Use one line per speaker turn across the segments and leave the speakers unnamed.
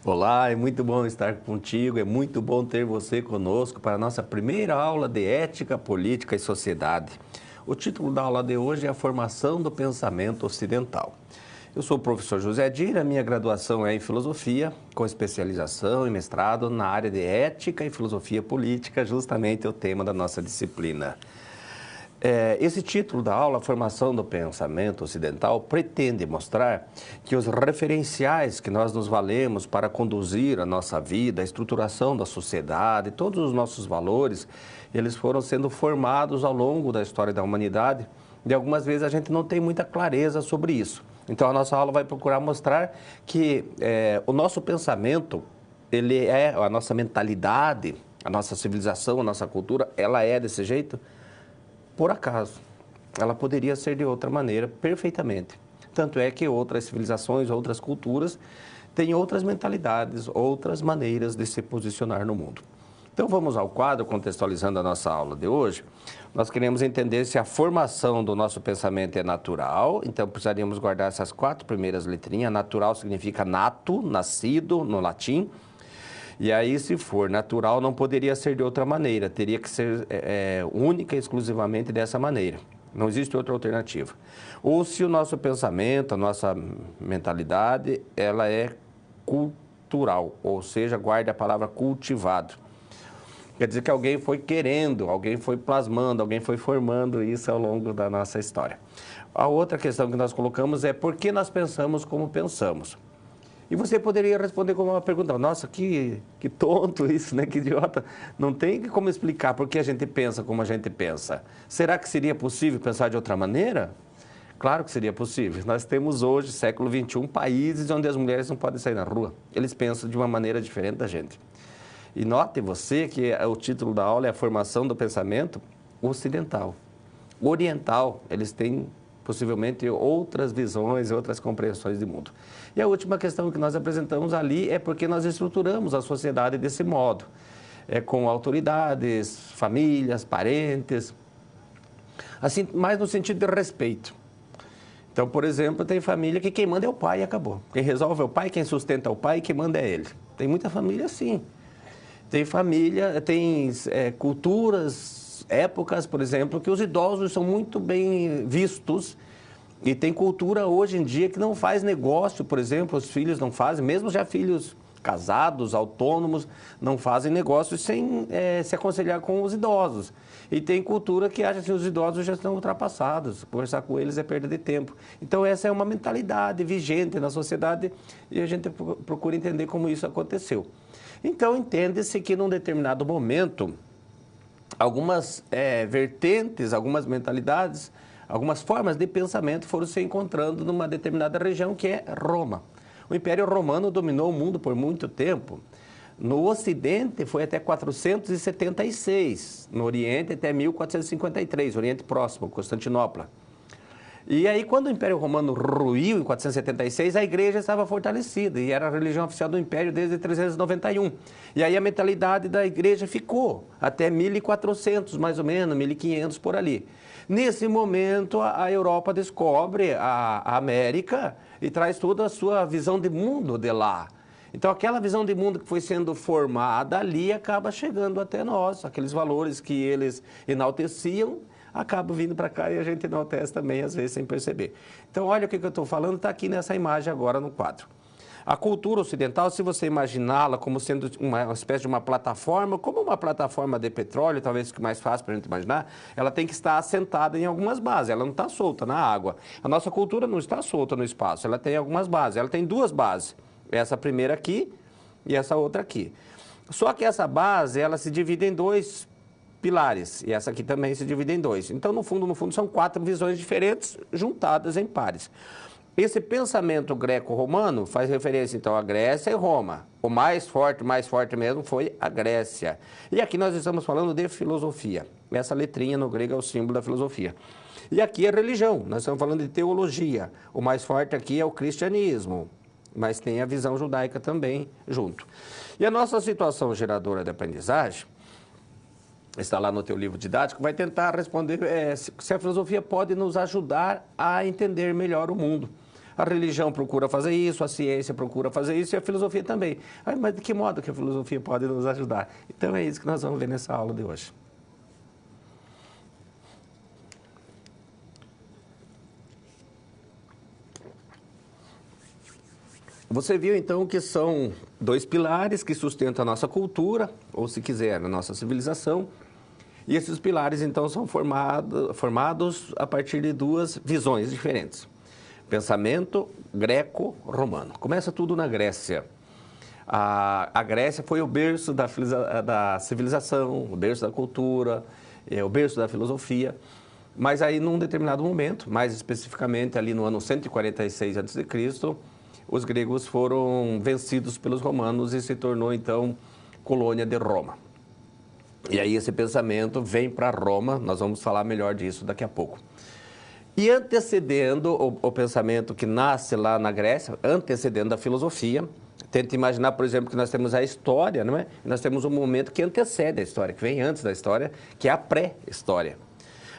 Olá, é muito bom estar contigo, é muito bom ter você conosco para a nossa primeira aula de Ética, Política e Sociedade. O título da aula de hoje é a formação do pensamento ocidental. Eu sou o professor José Dira, minha graduação é em Filosofia, com especialização e mestrado na área de Ética e Filosofia Política, justamente o tema da nossa disciplina. Esse título da aula, Formação do Pensamento Ocidental, pretende mostrar que os referenciais que nós nos valemos para conduzir a nossa vida, a estruturação da sociedade, todos os nossos valores, eles foram sendo formados ao longo da história da humanidade e algumas vezes a gente não tem muita clareza sobre isso. Então a nossa aula vai procurar mostrar que o nosso pensamento, a nossa mentalidade, a nossa civilização, a nossa cultura, ela é desse jeito por acaso. Ela poderia ser de outra maneira, perfeitamente. Tanto é que outras civilizações, outras culturas, têm outras mentalidades, outras maneiras de se posicionar no mundo. Então vamos ao quadro, contextualizando a nossa aula de hoje. Nós queremos entender se a formação do nosso pensamento é natural, então precisaríamos guardar essas 4 primeiras letrinhas. Natural significa nato, nascido, no latim. E aí, se for natural, não poderia ser de outra maneira, teria que ser única e exclusivamente dessa maneira. Não existe outra alternativa. Ou se o nosso pensamento, a nossa mentalidade, ela é cultural, ou seja, guarde a palavra cultivado. Quer dizer que alguém foi querendo, alguém foi plasmando, alguém foi formando isso ao longo da nossa história. A outra questão que nós colocamos é por que nós pensamos como pensamos. E você poderia responder com uma pergunta: nossa, que tonto isso, né? Que idiota. Não tem como explicar por que a gente pensa como a gente pensa. Será que seria possível pensar de outra maneira? Claro que seria possível. Nós temos hoje, século XXI, países onde as mulheres não podem sair na rua. Eles pensam de uma maneira diferente da gente. E note você que o título da aula é a formação do pensamento ocidental. Oriental, eles têm possivelmente outras visões, outras compreensões de mundo. E a última questão que nós apresentamos ali é porque nós estruturamos a sociedade desse modo, com autoridades, famílias, parentes, assim, mais no sentido de respeito. Então, por exemplo, tem família que quem manda é o pai e acabou. Quem resolve é o pai, quem sustenta é o pai e quem manda é ele. Tem muita família assim. Tem família, tem culturas, épocas, por exemplo, que os idosos são muito bem vistos e tem cultura hoje em dia que não faz negócio, por exemplo, os filhos não fazem, mesmo já filhos casados, autônomos, não fazem negócios sem se aconselhar com os idosos. E tem cultura que acha que os idosos já estão ultrapassados, conversar com eles é perda de tempo. Então essa é uma mentalidade vigente na sociedade e a gente procura entender como isso aconteceu. Então entende-se que num determinado momento, algumas vertentes, algumas mentalidades, algumas formas de pensamento foram se encontrando numa determinada região que é Roma. O Império Romano dominou o mundo por muito tempo. No Ocidente foi até 476, no Oriente até 1453, Oriente Próximo, Constantinopla. E aí, quando o Império Romano ruiu em 476, a igreja estava fortalecida e era a religião oficial do Império desde 391. E aí a mentalidade da igreja ficou até 1400, mais ou menos, 1500 por ali. Nesse momento, a Europa descobre a América e traz toda a sua visão de mundo de lá. Então, aquela visão de mundo que foi sendo formada ali acaba chegando até nós. Aqueles valores que eles enalteciam acabam vindo para cá e a gente enaltece também, às vezes, sem perceber. Então, olha o que eu estou falando, está aqui nessa imagem agora no quadro. A cultura ocidental, se você imaginá-la como sendo uma espécie de uma plataforma, como uma plataforma de petróleo, talvez que mais fácil para a gente imaginar, ela tem que estar assentada em algumas bases, ela não está solta na água. A nossa cultura não está solta no espaço, ela tem algumas bases, ela tem 2 bases, essa primeira aqui e essa outra aqui. Só que essa base, ela se divide em 2 pilares, e essa aqui também se divide em 2. Então, no fundo, são 4 visões diferentes juntadas em pares. Esse pensamento greco-romano faz referência, então, à Grécia e Roma. O mais forte mesmo foi a Grécia. E aqui nós estamos falando de filosofia. Essa letrinha no grego é o símbolo da filosofia. E aqui é religião, nós estamos falando de teologia. O mais forte aqui é o cristianismo, mas tem a visão judaica também junto. E a nossa situação geradora de aprendizagem está lá no teu livro didático, vai tentar responder se a filosofia pode nos ajudar a entender melhor o mundo. A religião procura fazer isso, a ciência procura fazer isso e a filosofia também. Mas de que modo que a filosofia pode nos ajudar? Então é isso que nós vamos ver nessa aula de hoje. Você viu, então, que são dois pilares que sustentam a nossa cultura, ou, se quiser, a nossa civilização. E esses pilares, então, são formados a partir de duas visões diferentes. Pensamento greco-romano. Começa tudo na Grécia. A Grécia foi o berço da civilização, o berço da cultura, o berço da filosofia. Mas aí, num determinado momento, mais especificamente ali no ano 146 a.C., os gregos foram vencidos pelos romanos e se tornou, então, colônia de Roma. E aí esse pensamento vem para Roma, nós vamos falar melhor disso daqui a pouco. E antecedendo o pensamento que nasce lá na Grécia, antecedendo a filosofia, tenta imaginar, por exemplo, que nós temos a história, não é? Nós temos um momento que antecede a história, que vem antes da história, que é a pré-história.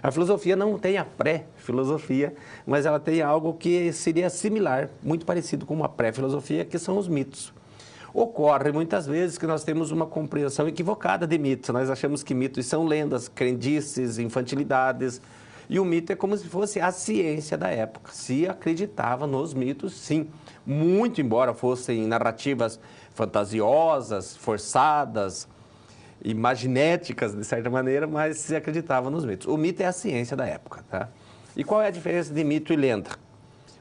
A filosofia não tem a pré-filosofia, mas ela tem algo que seria similar, muito parecido com uma pré-filosofia, que são os mitos. Ocorre muitas vezes que nós temos uma compreensão equivocada de mitos. Nós achamos que mitos são lendas, crendices, infantilidades. E o mito é como se fosse a ciência da época. Se acreditava nos mitos, sim. Muito embora fossem narrativas fantasiosas, forçadas, imaginéticas, de certa maneira, mas se acreditava nos mitos. O mito é a ciência da época, tá? E qual é a diferença de mito e lenda?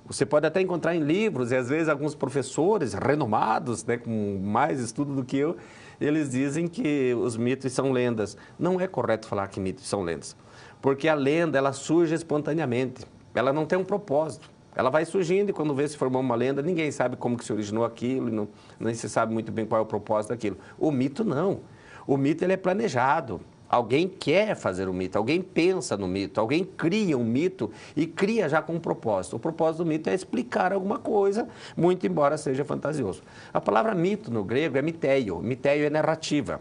Você pode até encontrar em livros, e às vezes alguns professores renomados, né, com mais estudo do que eu, eles dizem que os mitos são lendas. Não é correto falar que mitos são lendas, porque a lenda, ela surge espontaneamente, ela não tem um propósito. Ela vai surgindo e quando vê se formou uma lenda, ninguém sabe como que se originou aquilo, nem se sabe muito bem qual é o propósito daquilo. O mito não. O mito ele é planejado. Alguém quer fazer um mito, alguém pensa no mito, alguém cria um mito e cria já com um propósito. O propósito do mito é explicar alguma coisa, muito embora seja fantasioso. A palavra mito no grego é miteio. Miteio é narrativa.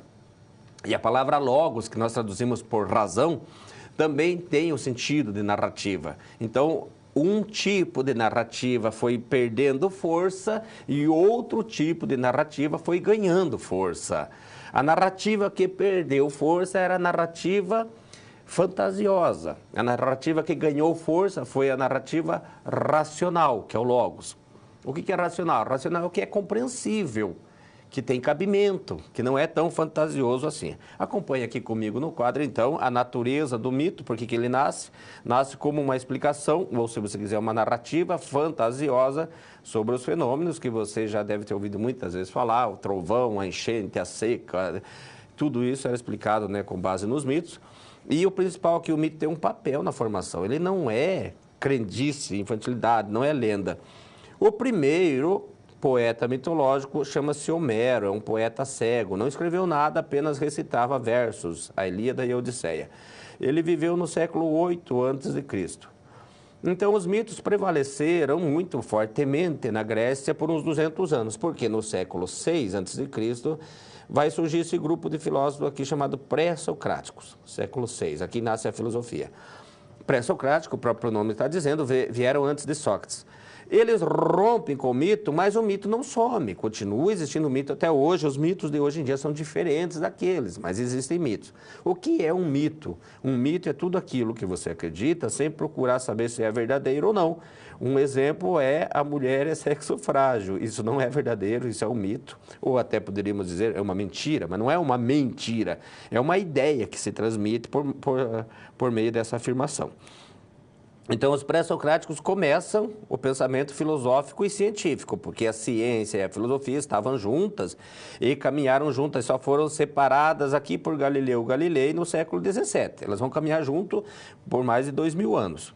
E a palavra logos, que nós traduzimos por razão, também tem o sentido de narrativa. Então, um tipo de narrativa foi perdendo força e outro tipo de narrativa foi ganhando força. A narrativa que perdeu força era a narrativa fantasiosa. A narrativa que ganhou força foi a narrativa racional, que é o logos. O que é racional? Racional é o que é compreensível, que tem cabimento, que não é tão fantasioso assim. Acompanhe aqui comigo no quadro, então, a natureza do mito, por que ele nasce. Nasce como uma explicação, ou se você quiser, uma narrativa fantasiosa sobre os fenômenos que você já deve ter ouvido muitas vezes falar, o trovão, a enchente, a seca, tudo isso era explicado, né, com base nos mitos. E o principal é que o mito tem um papel na formação, ele não é crendice, infantilidade, não é lenda. O primeiro poeta mitológico chama-se Homero, é um poeta cego, não escreveu nada, apenas recitava versos, a Ilíada e a Odisseia. Ele viveu no século 8 a.C. Então, os mitos prevaleceram muito fortemente na Grécia por uns 200 anos, porque no século 6 a.C. vai surgir esse grupo de filósofos aqui chamado pré-socráticos, século 6, aqui nasce a filosofia. Pré-socrático, o próprio nome está dizendo, vieram antes de Sócrates. Eles rompem com o mito, mas o mito não some, continua existindo mito até hoje. Os mitos de hoje em dia são diferentes daqueles, mas existem mitos. O que é um mito? Um mito é tudo aquilo que você acredita sem procurar saber se é verdadeiro ou não. Um exemplo é a mulher é sexo frágil. Isso não é verdadeiro, isso é um mito. Ou até poderíamos dizer é uma mentira, mas não é uma mentira. É uma ideia que se transmite por meio dessa afirmação. Então, os pré-socráticos começam o pensamento filosófico e científico, porque a ciência e a filosofia estavam juntas e caminharam juntas, só foram separadas aqui por Galileu Galilei no século XVII. Elas vão caminhar junto por mais de 2.000 anos,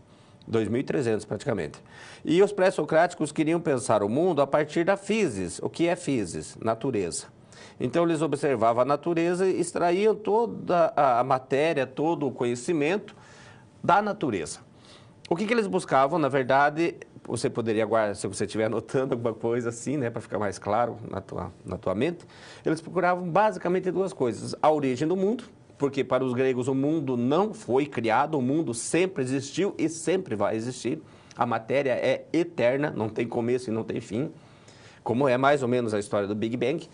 2.300 praticamente. E os pré-socráticos queriam pensar o mundo a partir da physis. O que é physis? Natureza. Então, eles observavam a natureza e extraíam toda a matéria, todo o conhecimento da natureza. O que eles buscavam, na verdade, você poderia guardar, se você estiver anotando alguma coisa assim, né, para ficar mais claro na tua mente, eles procuravam basicamente duas coisas: a origem do mundo, porque para os gregos o mundo não foi criado, o mundo sempre existiu e sempre vai existir. A matéria é eterna, não tem começo e não tem fim, como é mais ou menos a história do Big Bang.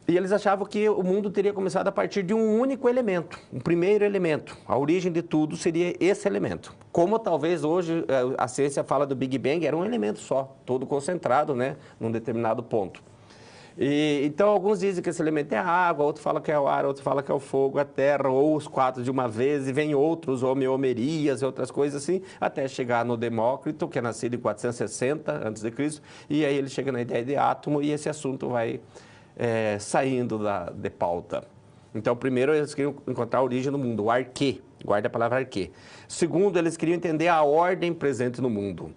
E eles achavam que o mundo teria começado a partir de um único elemento, um primeiro elemento. A origem de tudo seria esse elemento. Como talvez hoje a ciência fala do Big Bang, era um elemento só, todo concentrado, né, num determinado ponto. Então, alguns dizem que esse elemento é a água, outros falam que é o ar, outros falam que é o fogo, a terra, ou os quatro de uma vez, e vem outros, homeomerias e outras coisas assim, até chegar no Demócrito, que é nascido em 460 a.C., e aí ele chega na ideia de átomo, e esse assunto vai saindo de pauta. Então, primeiro, eles queriam encontrar a origem do mundo, o arquê, guarda a palavra arquê. Segundo, eles queriam entender a ordem presente no mundo.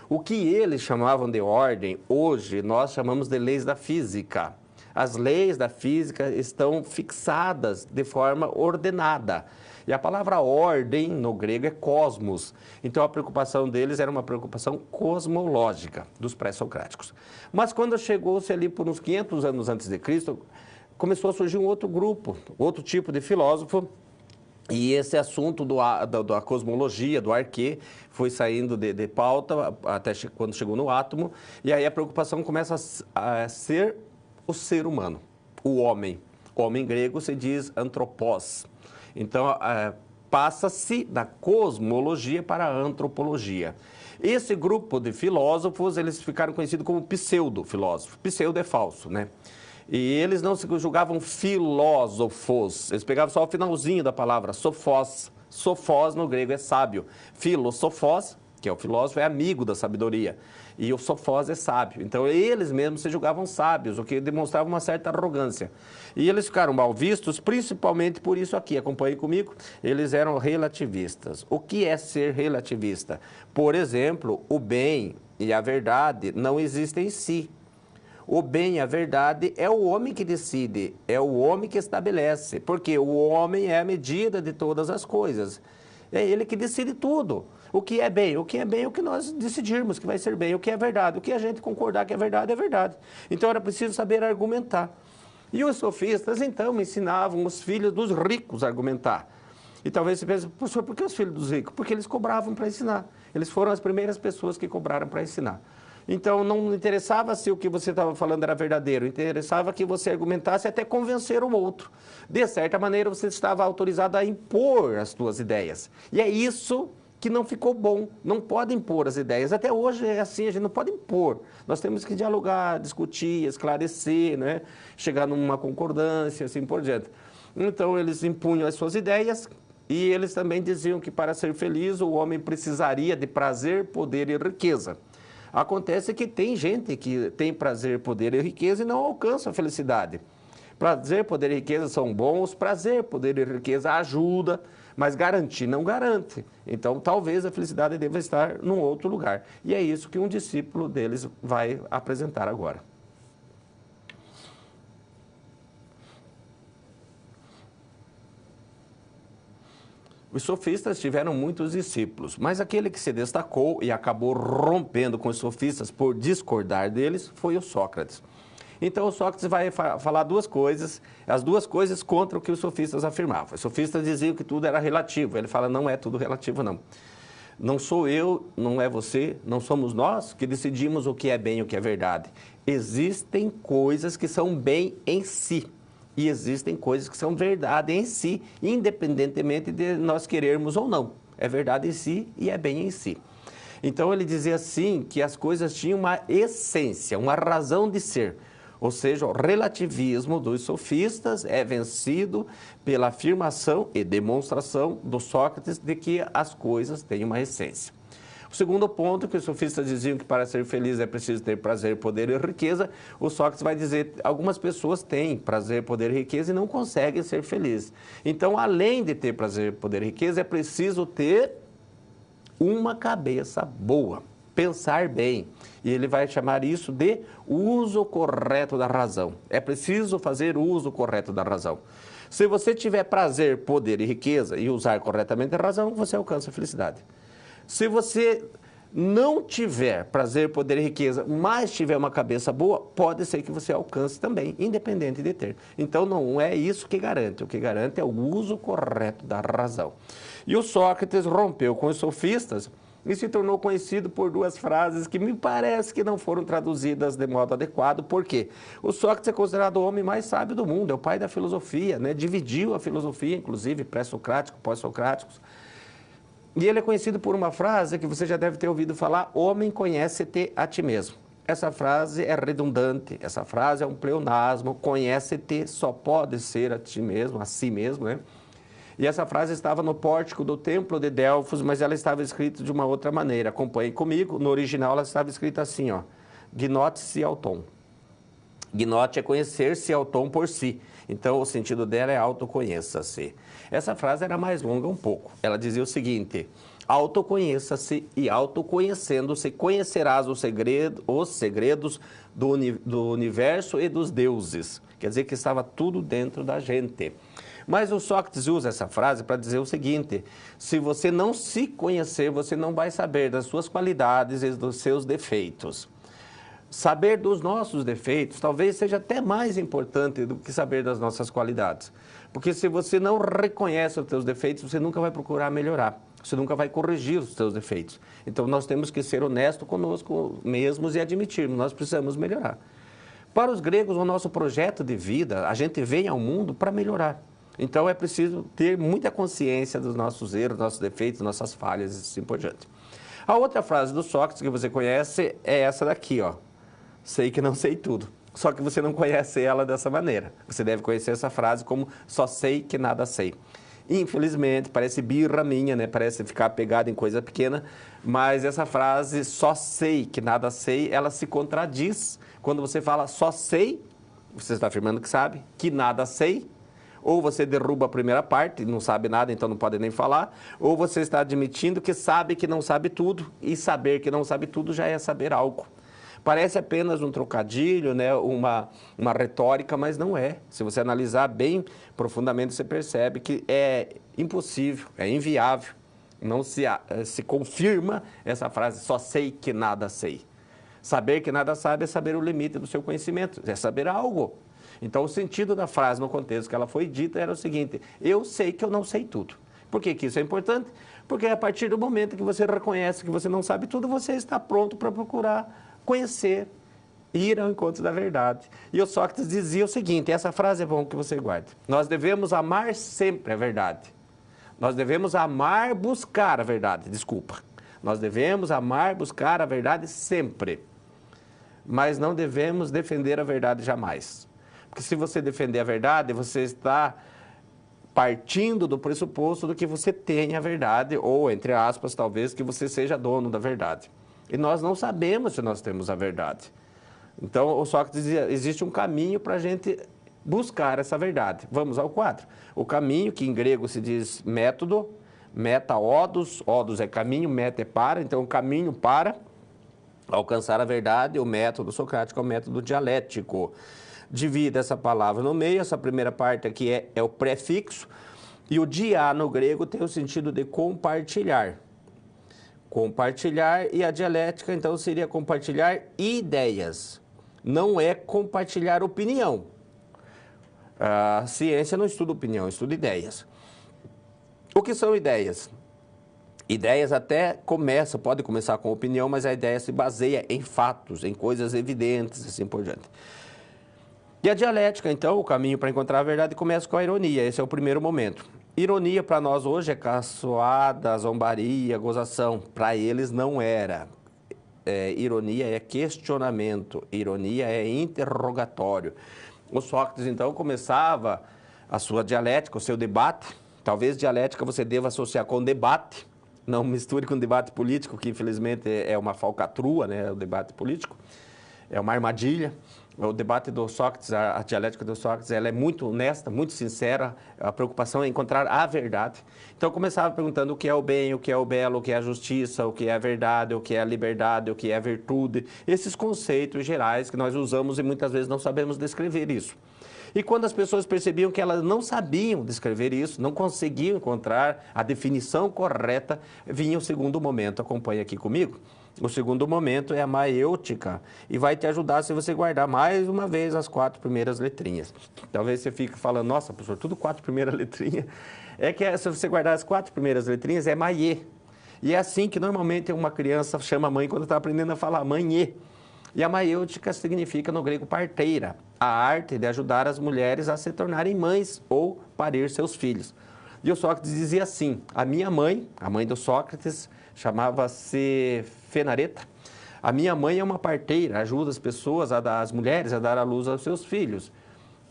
O que eles chamavam de ordem, hoje nós chamamos de leis da física. As leis da física estão fixadas de forma ordenada. E a palavra ordem, no grego, é cosmos. Então, a preocupação deles era uma preocupação cosmológica, dos pré-socráticos. Mas, quando chegou-se ali por uns 500 anos antes de Cristo, começou a surgir um outro grupo, outro tipo de filósofo, e esse assunto da cosmologia, do arquê, foi saindo de pauta até quando chegou no átomo, e aí a preocupação começa a ser o ser humano, o homem. O homem grego se diz antropós. Então, passa-se da cosmologia para a antropologia. Esse grupo de filósofos, eles ficaram conhecidos como pseudo-filósofos. Pseudo é falso, né? E eles não se julgavam filósofos, eles pegavam só o finalzinho da palavra, sofós. Sofós no grego é sábio. Filosofós, que é o filósofo, é amigo da sabedoria. E o sofós é sábio. Então, eles mesmos se julgavam sábios, o que demonstrava uma certa arrogância. E eles ficaram mal vistos, principalmente por isso aqui. Acompanhe comigo. Eles eram relativistas. O que é ser relativista? Por exemplo, o bem e a verdade não existem em si. O bem e a verdade é o homem que decide, é o homem que estabelece, porque o homem é a medida de todas as coisas. É ele que decide tudo. O que é bem? O que é bem é o que nós decidirmos que vai ser bem. O que é verdade? O que a gente concordar que é verdade, é verdade. Então, era preciso saber argumentar. E os sofistas, então, ensinavam os filhos dos ricos a argumentar. E talvez você pense, professor, por que os filhos dos ricos? Porque eles cobravam para ensinar. Eles foram as primeiras pessoas que cobraram para ensinar. Então, não interessava se o que você estava falando era verdadeiro, interessava que você argumentasse até convencer o outro. De certa maneira, você estava autorizado a impor as suas ideias. E é isso que não ficou bom. Não pode impor as ideias. Até hoje é assim, a gente não pode impor. Nós temos que dialogar, discutir, esclarecer, né? Chegar numa concordância, assim por diante. Então, eles impunham as suas ideias e eles também diziam que para ser feliz o homem precisaria de prazer, poder e riqueza. Acontece que tem gente que tem prazer, poder e riqueza e não alcança a felicidade. Prazer, poder e riqueza são bons, prazer, poder e riqueza ajuda, mas garantir não garante. Então, talvez a felicidade deva estar num outro lugar. E é isso que um discípulo deles vai apresentar agora. Os sofistas tiveram muitos discípulos, mas aquele que se destacou e acabou rompendo com os sofistas por discordar deles foi o Sócrates. Então, o Sócrates vai falar duas coisas, as duas coisas contra o que os sofistas afirmavam. Os sofistas diziam que tudo era relativo. Ele fala, não é tudo relativo, não. Não sou eu, não é você, não somos nós que decidimos o que é bem e o que é verdade. Existem coisas que são bem em si. E existem coisas que são verdade em si, independentemente de nós querermos ou não. É verdade em si e é bem em si. Então, ele dizia assim que as coisas tinham uma essência, uma razão de ser. Ou seja, o relativismo dos sofistas é vencido pela afirmação e demonstração do Sócrates de que as coisas têm uma essência. O segundo ponto, que os sofistas diziam que para ser feliz é preciso ter prazer, poder e riqueza, o Sócrates vai dizer que algumas pessoas têm prazer, poder e riqueza e não conseguem ser felizes. Então, além de ter prazer, poder e riqueza, é preciso ter uma cabeça boa, pensar bem. E ele vai chamar isso de uso correto da razão. É preciso fazer uso correto da razão. Se você tiver prazer, poder e riqueza e usar corretamente a razão, você alcança a felicidade. Se você não tiver prazer, poder e riqueza, mas tiver uma cabeça boa, pode ser que você alcance também, independente de ter. Então, não é isso que garante. O que garante é o uso correto da razão. E o Sócrates rompeu com os sofistas e se tornou conhecido por duas frases que me parece que não foram traduzidas de modo adequado. Por quê? O Sócrates é considerado o homem mais sábio do mundo, é o pai da filosofia, né? Dividiu a filosofia, inclusive pré-socrático, pós-socráticos. E ele é conhecido por uma frase que você já deve ter ouvido falar: homem, conhece-te a ti mesmo. Essa frase é redundante, essa frase é um pleonasmo, conhece-te só pode ser a ti mesmo, a si mesmo, né? E essa frase estava no pórtico do templo de Delfos, mas ela estava escrita de uma outra maneira. Acompanhe comigo, no original ela estava escrita assim, ó: Gnote-se auton. Gnote é conhecer-se auton por si. Então, o sentido dela é autoconheça-se. Essa frase era mais longa um pouco. Ela dizia o seguinte: autoconheça-se e autoconhecendo-se conhecerás os segredos do universo e dos deuses. Quer dizer que estava tudo dentro da gente. Mas o Sócrates usa essa frase para dizer o seguinte: se você não se conhecer, você não vai saber das suas qualidades e dos seus defeitos. Saber dos nossos defeitos talvez seja até mais importante do que saber das nossas qualidades. Porque se você não reconhece os seus defeitos, você nunca vai procurar melhorar. Você nunca vai corrigir os seus defeitos. Então, nós temos que ser honestos conosco mesmos e admitirmos, nós precisamos melhorar. Para os gregos, o nosso projeto de vida, a gente vem ao mundo para melhorar. Então, é preciso ter muita consciência dos nossos erros, nossos defeitos, nossas falhas e assim por diante. A outra frase do Sócrates que você conhece é essa daqui, ó: sei que não sei tudo. Só que você não conhece ela dessa maneira. Você deve conhecer essa frase como só sei que nada sei. Infelizmente, parece birra minha, né? Parece ficar pegado em coisa pequena, mas essa frase, só sei que nada sei, ela se contradiz. Quando você fala só sei, você está afirmando que sabe, que nada sei, ou você derruba a primeira parte, não sabe nada, então não pode nem falar, ou você está admitindo que sabe que não sabe tudo, e saber que não sabe tudo já é saber algo. Parece apenas um trocadilho, né? uma retórica, mas não é. Se você analisar bem profundamente, você percebe que é impossível, é inviável. Não se confirma essa frase, só sei que nada sei. Saber que nada sabe é saber o limite do seu conhecimento, é saber algo. Então, o sentido da frase no contexto que ela foi dita era o seguinte: eu sei que eu não sei tudo. Por que isso é importante? Porque a partir do momento que você reconhece que você não sabe tudo, você está pronto para procurar conhecer, ir ao encontro da verdade. E o Sócrates dizia o seguinte, essa frase é bom que você guarde: nós devemos amar sempre a verdade. Nós devemos amar, buscar a verdade, desculpa. Nós devemos amar, buscar a verdade sempre. Mas não devemos defender a verdade jamais. Porque se você defender a verdade, você está partindo do pressuposto do que você tem a verdade, ou, entre aspas, talvez, que você seja dono da verdade. E nós não sabemos se nós temos a verdade. Então, o Sócrates dizia, existe um caminho para a gente buscar essa verdade. Vamos ao quadro. O caminho, que em grego se diz método, meta, odos é caminho, meta é para, então o caminho para alcançar a verdade, o método socrático é o método dialético. Divida essa palavra no meio, essa primeira parte aqui é o prefixo, e o dia no grego tem o sentido de compartilhar. Compartilhar, e a dialética, então, seria compartilhar ideias. Não é compartilhar opinião. A ciência não estuda opinião, estuda ideias. O que são ideias? Ideias até pode começar com opinião, mas a ideia se baseia em fatos, em coisas evidentes, assim por diante. E a dialética, então, o caminho para encontrar a verdade começa com a ironia. Esse é o primeiro momento. Ironia para nós hoje é caçoada, zombaria, gozação. Para eles não era. Ironia é questionamento, ironia é interrogatório. O Sócrates, então, começava a sua dialética, o seu debate. Talvez dialética você deva associar com debate. Não misture com debate político, que infelizmente é uma falcatrua, né? O debate político. É uma armadilha. O debate do Sócrates, a dialética do Sócrates, ela é muito honesta, muito sincera. A preocupação é encontrar a verdade. Então, eu começava perguntando o que é o bem, o que é o belo, o que é a justiça, o que é a verdade, o que é a liberdade, o que é a virtude. Esses conceitos gerais que nós usamos e muitas vezes não sabemos descrever isso. E quando as pessoas percebiam que elas não sabiam descrever isso, não conseguiam encontrar a definição correta, vinha o segundo momento. Acompanhe aqui comigo. O segundo momento é a maêutica e vai te ajudar se você guardar mais uma vez as 4 primeiras letrinhas. Talvez você fique falando, nossa, professor, tudo 4 primeiras letrinhas. É que se você guardar as 4 primeiras letrinhas é maiê. E é assim que normalmente uma criança chama a mãe quando está aprendendo a falar mãe. E a maiêutica significa no grego parteira, a arte de ajudar as mulheres a se tornarem mães ou parir seus filhos. E o Sócrates dizia assim, a minha mãe, a mãe do Sócrates, chamava-se Fenareta, a minha mãe é uma parteira, ajuda as pessoas, as mulheres a dar à luz aos seus filhos.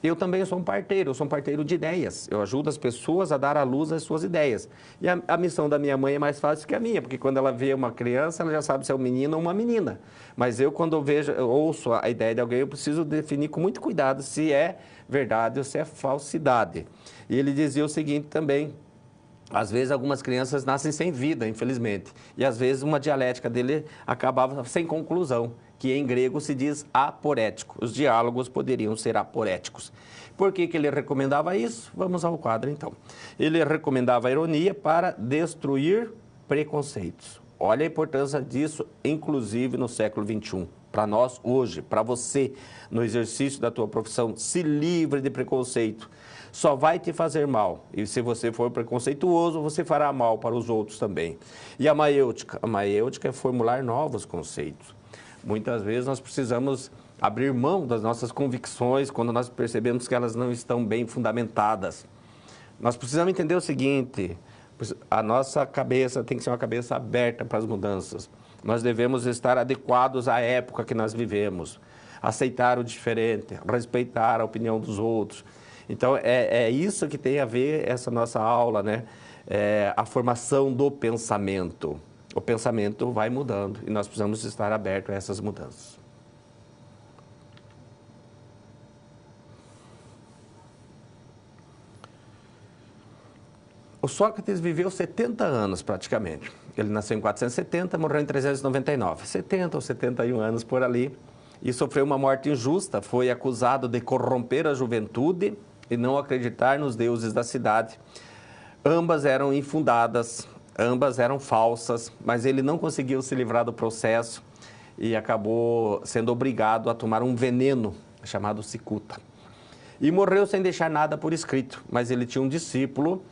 Eu também sou um parteiro, eu sou um parteiro de ideias. Eu ajudo as pessoas a dar à luz às suas ideias. E a missão da minha mãe é mais fácil que a minha, porque quando ela vê uma criança, ela já sabe se é um menino ou uma menina. Mas eu, quando eu ouço a ideia de alguém, eu preciso definir com muito cuidado se é verdade ou se é falsidade. E ele dizia o seguinte também, às vezes algumas crianças nascem sem vida, infelizmente. E às vezes uma dialética dele acabava sem conclusão, que em grego se diz aporético. Os diálogos poderiam ser aporéticos. Por que ele recomendava isso? Vamos ao quadro então. Ele recomendava a ironia para destruir preconceitos. Olha a importância disso, inclusive no século XXI. Para nós hoje, para você, no exercício da tua profissão, se livre de preconceito. Só vai te fazer mal. E se você for preconceituoso, você fará mal para os outros também. E a maiêutica? A maiêutica é formular novos conceitos. Muitas vezes nós precisamos abrir mão das nossas convicções quando nós percebemos que elas não estão bem fundamentadas. Nós precisamos entender o seguinte, a nossa cabeça tem que ser uma cabeça aberta para as mudanças. Nós devemos estar adequados à época que nós vivemos, aceitar o diferente, respeitar a opinião dos outros. Então, é isso que tem a ver essa nossa aula, né? A formação do pensamento. O pensamento vai mudando e nós precisamos estar abertos a essas mudanças. O Sócrates viveu 70 anos praticamente. Ele nasceu em 470, morreu em 399. 70 ou 71 anos por ali. E sofreu uma morte injusta, foi acusado de corromper a juventude e não acreditar nos deuses da cidade. Ambas eram infundadas, ambas eram falsas, mas ele não conseguiu se livrar do processo e acabou sendo obrigado a tomar um veneno chamado cicuta. E morreu sem deixar nada por escrito, mas ele tinha um discípulo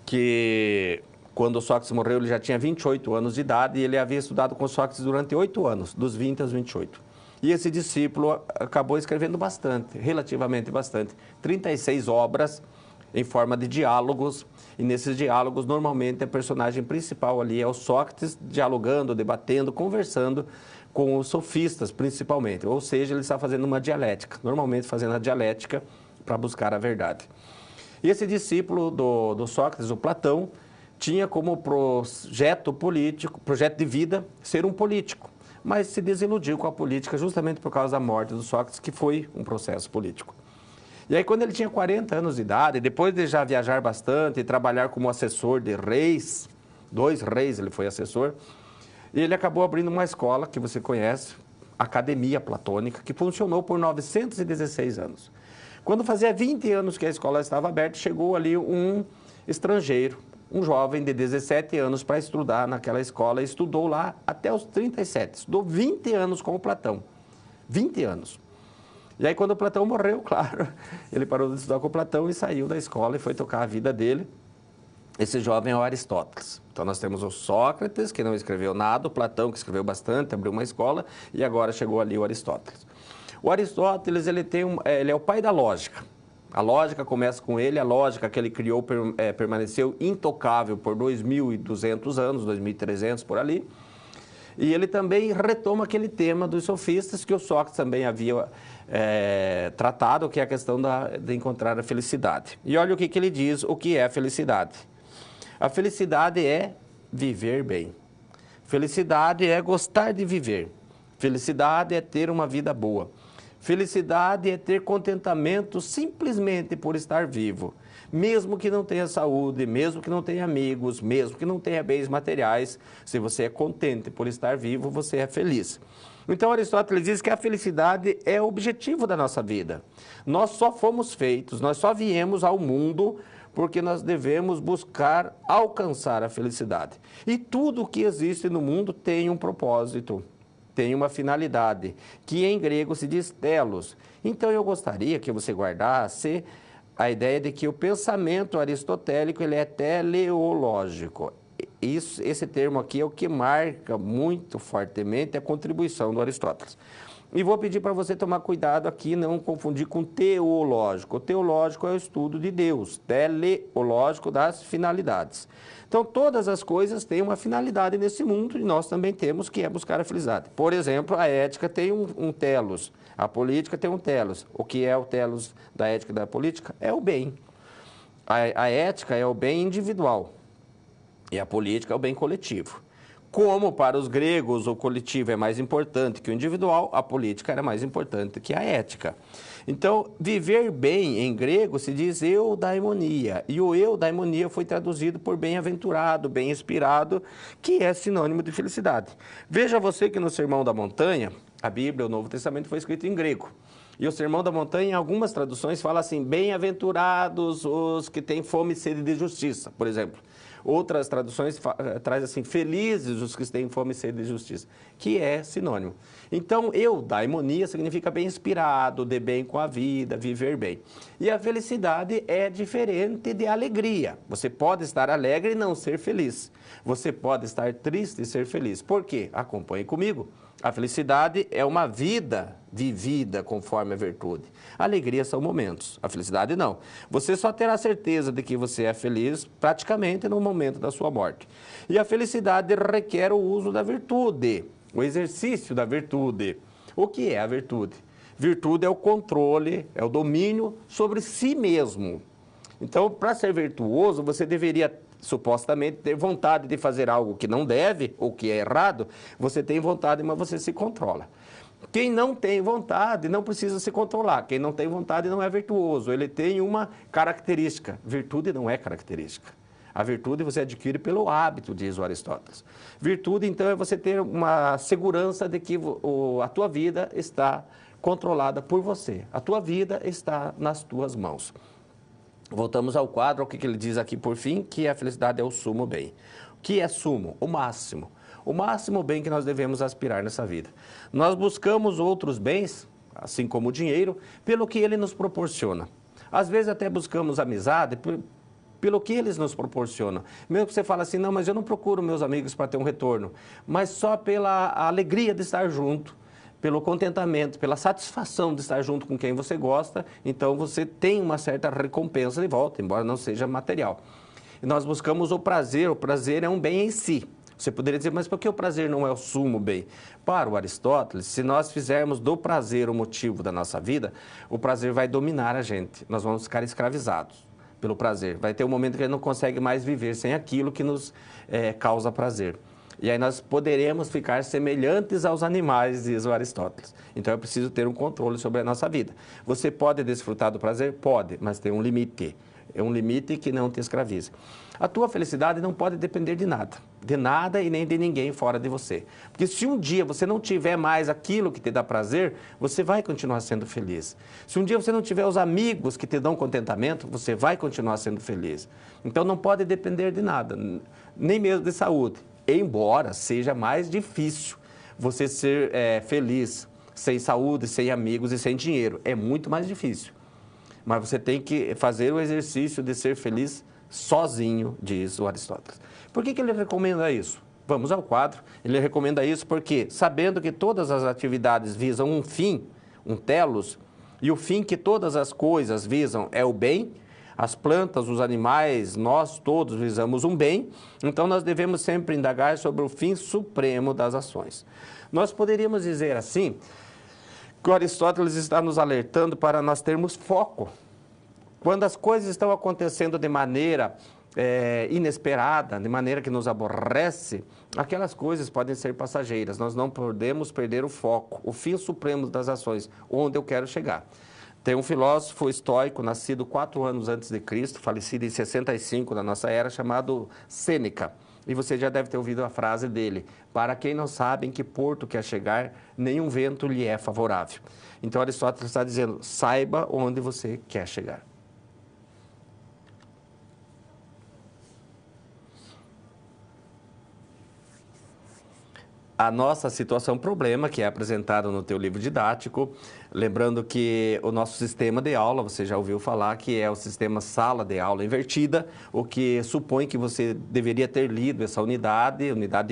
que, quando Sócrates morreu, ele já tinha 28 anos de idade e ele havia estudado com Sócrates durante 8 anos, dos 20 aos 28. E esse discípulo acabou escrevendo bastante, relativamente bastante, 36 obras em forma de diálogos, e nesses diálogos, normalmente, a personagem principal ali é o Sócrates dialogando, debatendo, conversando com os sofistas, principalmente. Ou seja, ele está fazendo uma dialética, normalmente fazendo a dialética para buscar a verdade. E esse discípulo do Sócrates, o Platão, tinha como projeto político, projeto de vida, ser um político. Mas se desiludiu com a política justamente por causa da morte do Sócrates, que foi um processo político. E aí, quando ele tinha 40 anos de idade, depois de já viajar bastante e trabalhar como assessor de reis, 2 reis ele foi assessor, ele acabou abrindo uma escola que você conhece, Academia Platônica, que funcionou por 916 anos. Quando fazia 20 anos que a escola estava aberta, chegou ali um estrangeiro, um jovem de 17 anos para estudar naquela escola, e estudou lá até os 37, estudou 20 anos com o Platão, 20 anos. E aí, quando o Platão morreu, claro, ele parou de estudar com o Platão e saiu da escola e foi tocar a vida dele. Esse jovem é o Aristóteles. Então, nós temos o Sócrates, que não escreveu nada, o Platão, que escreveu bastante, abriu uma escola, e agora chegou ali o Aristóteles. O Aristóteles, ele é o pai da lógica. A lógica começa com ele, a lógica que ele criou permaneceu intocável por 2.200 anos, 2.300 por ali. E ele também retoma aquele tema dos sofistas que o Sócrates também havia tratado, que é a questão de encontrar a felicidade. E olha o que ele diz, o que é a felicidade. A felicidade é viver bem. Felicidade é gostar de viver. Felicidade é ter uma vida boa. Felicidade é ter contentamento simplesmente por estar vivo. Mesmo que não tenha saúde, mesmo que não tenha amigos, mesmo que não tenha bens materiais, se você é contente por estar vivo, você é feliz. Então, Aristóteles diz que a felicidade é o objetivo da nossa vida. Nós só fomos feitos, nós só viemos ao mundo porque nós devemos buscar alcançar a felicidade. E tudo o que existe no mundo tem um propósito, tem uma finalidade, que em grego se diz telos. Então, eu gostaria que você guardasse a ideia de que o pensamento aristotélico ele é teleológico. esse termo aqui é o que marca muito fortemente a contribuição do Aristóteles. E vou pedir para você tomar cuidado aqui, não confundir com teológico. O teológico é o estudo de Deus, teleológico das finalidades. Então, todas as coisas têm uma finalidade nesse mundo e nós também temos, que é buscar a felicidade. Por exemplo, a ética tem um telos, a política tem um telos. O que é o telos da ética e da política? É o bem. A ética é o bem individual e a política é o bem coletivo. Como para os gregos o coletivo é mais importante que o individual, a política era mais importante que a ética. Então, viver bem em grego se diz eudaimonia, e o eudaimonia foi traduzido por bem-aventurado, bem-inspirado, que é sinônimo de felicidade. Veja você que no Sermão da Montanha, a Bíblia, o Novo Testamento foi escrito em grego. E o Sermão da Montanha, em algumas traduções, fala assim, bem-aventurados os que têm fome e sede de justiça, por exemplo. Outras traduções traz assim, felizes os que têm fome e sede de justiça, que é sinônimo. Então, eudaimonia significa bem inspirado, de bem com a vida, viver bem. E a felicidade é diferente de alegria. Você pode estar alegre e não ser feliz. Você pode estar triste e ser feliz. Por quê? Acompanhe comigo. A felicidade é uma vida vivida conforme a virtude. A alegria são momentos, a felicidade não. Você só terá certeza de que você é feliz praticamente no momento da sua morte. E a felicidade requer o uso da virtude, o exercício da virtude. O que é a virtude? Virtude é o controle, é o domínio sobre si mesmo. Então, para ser virtuoso, você deveria supostamente ter vontade de fazer algo que não deve ou que é errado. Você tem vontade, mas você se controla. Quem não tem vontade não precisa se controlar. Quem não tem vontade não é virtuoso. Ele tem uma característica. Virtude não é característica. A virtude você adquire pelo hábito, diz o Aristóteles. Virtude, então, é você ter uma segurança de que a tua vida está controlada por você. A tua vida está nas tuas mãos. Voltamos ao quadro, o que ele diz aqui por fim, que a felicidade é o sumo bem. O que é sumo? O máximo bem que nós devemos aspirar nessa vida. Nós buscamos outros bens, assim como o dinheiro, pelo que ele nos proporciona. Às vezes até buscamos amizade pelo que eles nos proporcionam. Mesmo que você fale assim, não, mas eu não procuro meus amigos para ter um retorno, mas só pela alegria de estar junto, pelo contentamento, pela satisfação de estar junto com quem você gosta, então você tem uma certa recompensa de volta, embora não seja material. E nós buscamos o prazer é um bem em si. Você poderia dizer, mas por que o prazer não é o sumo bem? Para o Aristóteles, se nós fizermos do prazer o motivo da nossa vida, o prazer vai dominar a gente, nós vamos ficar escravizados pelo prazer. Vai ter um momento que a gente não consegue mais viver sem aquilo que nos causa prazer. E aí nós poderemos ficar semelhantes aos animais, diz o Aristóteles. Então é preciso ter um controle sobre a nossa vida. Você pode desfrutar do prazer? Pode, mas tem um limite. É um limite que não te escraviza. A tua felicidade não pode depender de nada e nem de ninguém fora de você. Porque se um dia você não tiver mais aquilo que te dá prazer, você vai continuar sendo feliz. Se um dia você não tiver os amigos que te dão contentamento, você vai continuar sendo feliz. Então não pode depender de nada, nem mesmo de saúde. Embora seja mais difícil você ser feliz sem saúde, sem amigos e sem dinheiro. É muito mais difícil. Mas você tem que fazer o exercício de ser feliz sozinho, diz o Aristóteles. Por que ele recomenda isso? Vamos ao quadro. Ele recomenda isso porque, sabendo que todas as atividades visam um fim, um telos, e o fim que todas as coisas visam é o bem, as plantas, os animais, nós todos visamos um bem, então nós devemos sempre indagar sobre o fim supremo das ações. Nós poderíamos dizer assim, que o Aristóteles está nos alertando para nós termos foco. Quando as coisas estão acontecendo de maneira inesperada, de maneira que nos aborrece, aquelas coisas podem ser passageiras. Nós não podemos perder o foco, o fim supremo das ações, onde eu quero chegar. Tem um filósofo estoico, nascido 4 anos antes de Cristo, falecido em 65 da nossa era, chamado Sêneca. E você já deve ter ouvido a frase dele, para quem não sabe em que porto quer chegar, nenhum vento lhe é favorável. Então Aristóteles está dizendo, saiba onde você quer chegar. a nossa situação problema, que é apresentado no teu livro didático, lembrando que o nosso sistema de aula, você já ouviu falar, que é o sistema sala de aula invertida, o que supõe que você deveria ter lido essa unidade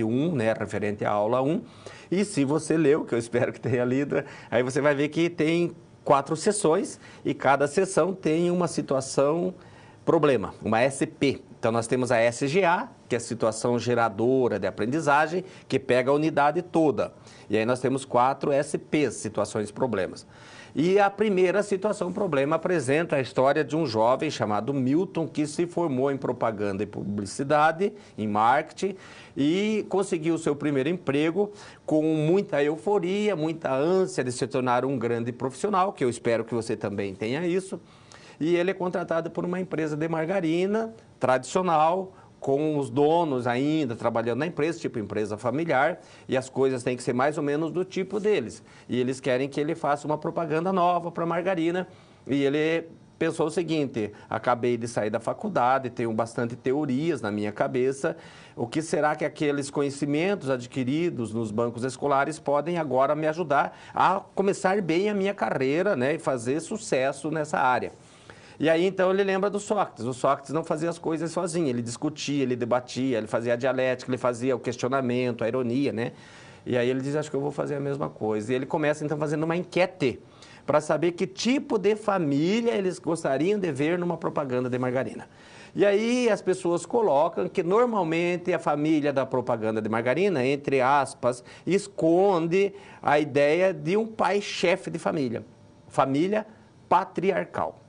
1, né, referente à aula 1, e se você leu, que eu espero que tenha lido, aí você vai ver que tem 4 sessões, e cada sessão tem uma situação problema, uma SP. Então, nós temos a SGA, que é a situação geradora de aprendizagem, que pega a unidade toda. E aí nós temos 4 SPs, situações problemas. E a primeira situação problema apresenta a história de um jovem chamado Milton, que se formou em propaganda e publicidade, em marketing, e conseguiu o seu primeiro emprego com muita euforia, muita ânsia de se tornar um grande profissional, que eu espero que você também tenha isso. E ele é contratado por uma empresa de margarina tradicional, com os donos ainda trabalhando na empresa, tipo empresa familiar, e as coisas têm que ser mais ou menos do tipo deles. E eles querem que ele faça uma propaganda nova para a margarina, e ele pensou o seguinte: acabei de sair da faculdade, tenho bastante teorias na minha cabeça, o que será que aqueles conhecimentos adquiridos nos bancos escolares podem agora me ajudar a começar bem a minha carreira, né, e fazer sucesso nessa área? E aí, então, ele lembra do Sócrates. O Sócrates não fazia as coisas sozinho, ele discutia, ele debatia, ele fazia a dialética, ele fazia o questionamento, a ironia, né? E aí ele diz, acho que eu vou fazer a mesma coisa. E ele começa, então, fazendo uma enquete para saber que tipo de família eles gostariam de ver numa propaganda de margarina. E aí as pessoas colocam que, normalmente, a família da propaganda de margarina, entre aspas, esconde a ideia de um pai chefe de família. Família patriarcal.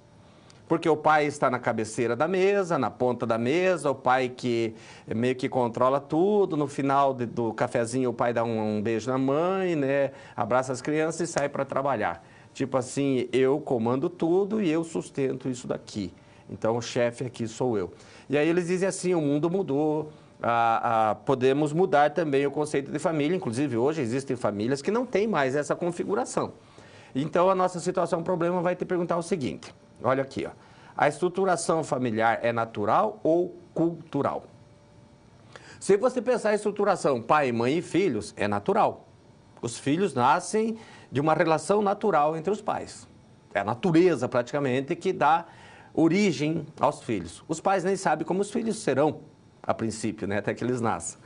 Porque o pai está na cabeceira da mesa, na ponta da mesa, o pai que meio que controla tudo, no final do cafezinho o pai dá um beijo na mãe, né? Abraça as crianças e sai para trabalhar. Tipo assim, eu comando tudo e eu sustento isso daqui. Então o chefe aqui sou eu. E aí eles dizem assim, o mundo mudou, podemos mudar também o conceito de família, inclusive hoje existem famílias que não têm mais essa configuração. Então a nossa situação, problema, vai te perguntar o seguinte. Olha aqui, ó. A estruturação familiar é natural ou cultural? Se você pensar em estruturação pai, mãe e filhos, é natural. Os filhos nascem de uma relação natural entre os pais. É a natureza, praticamente, que dá origem aos filhos. Os pais nem sabem como os filhos serão, a princípio, né? Até que eles nasçam.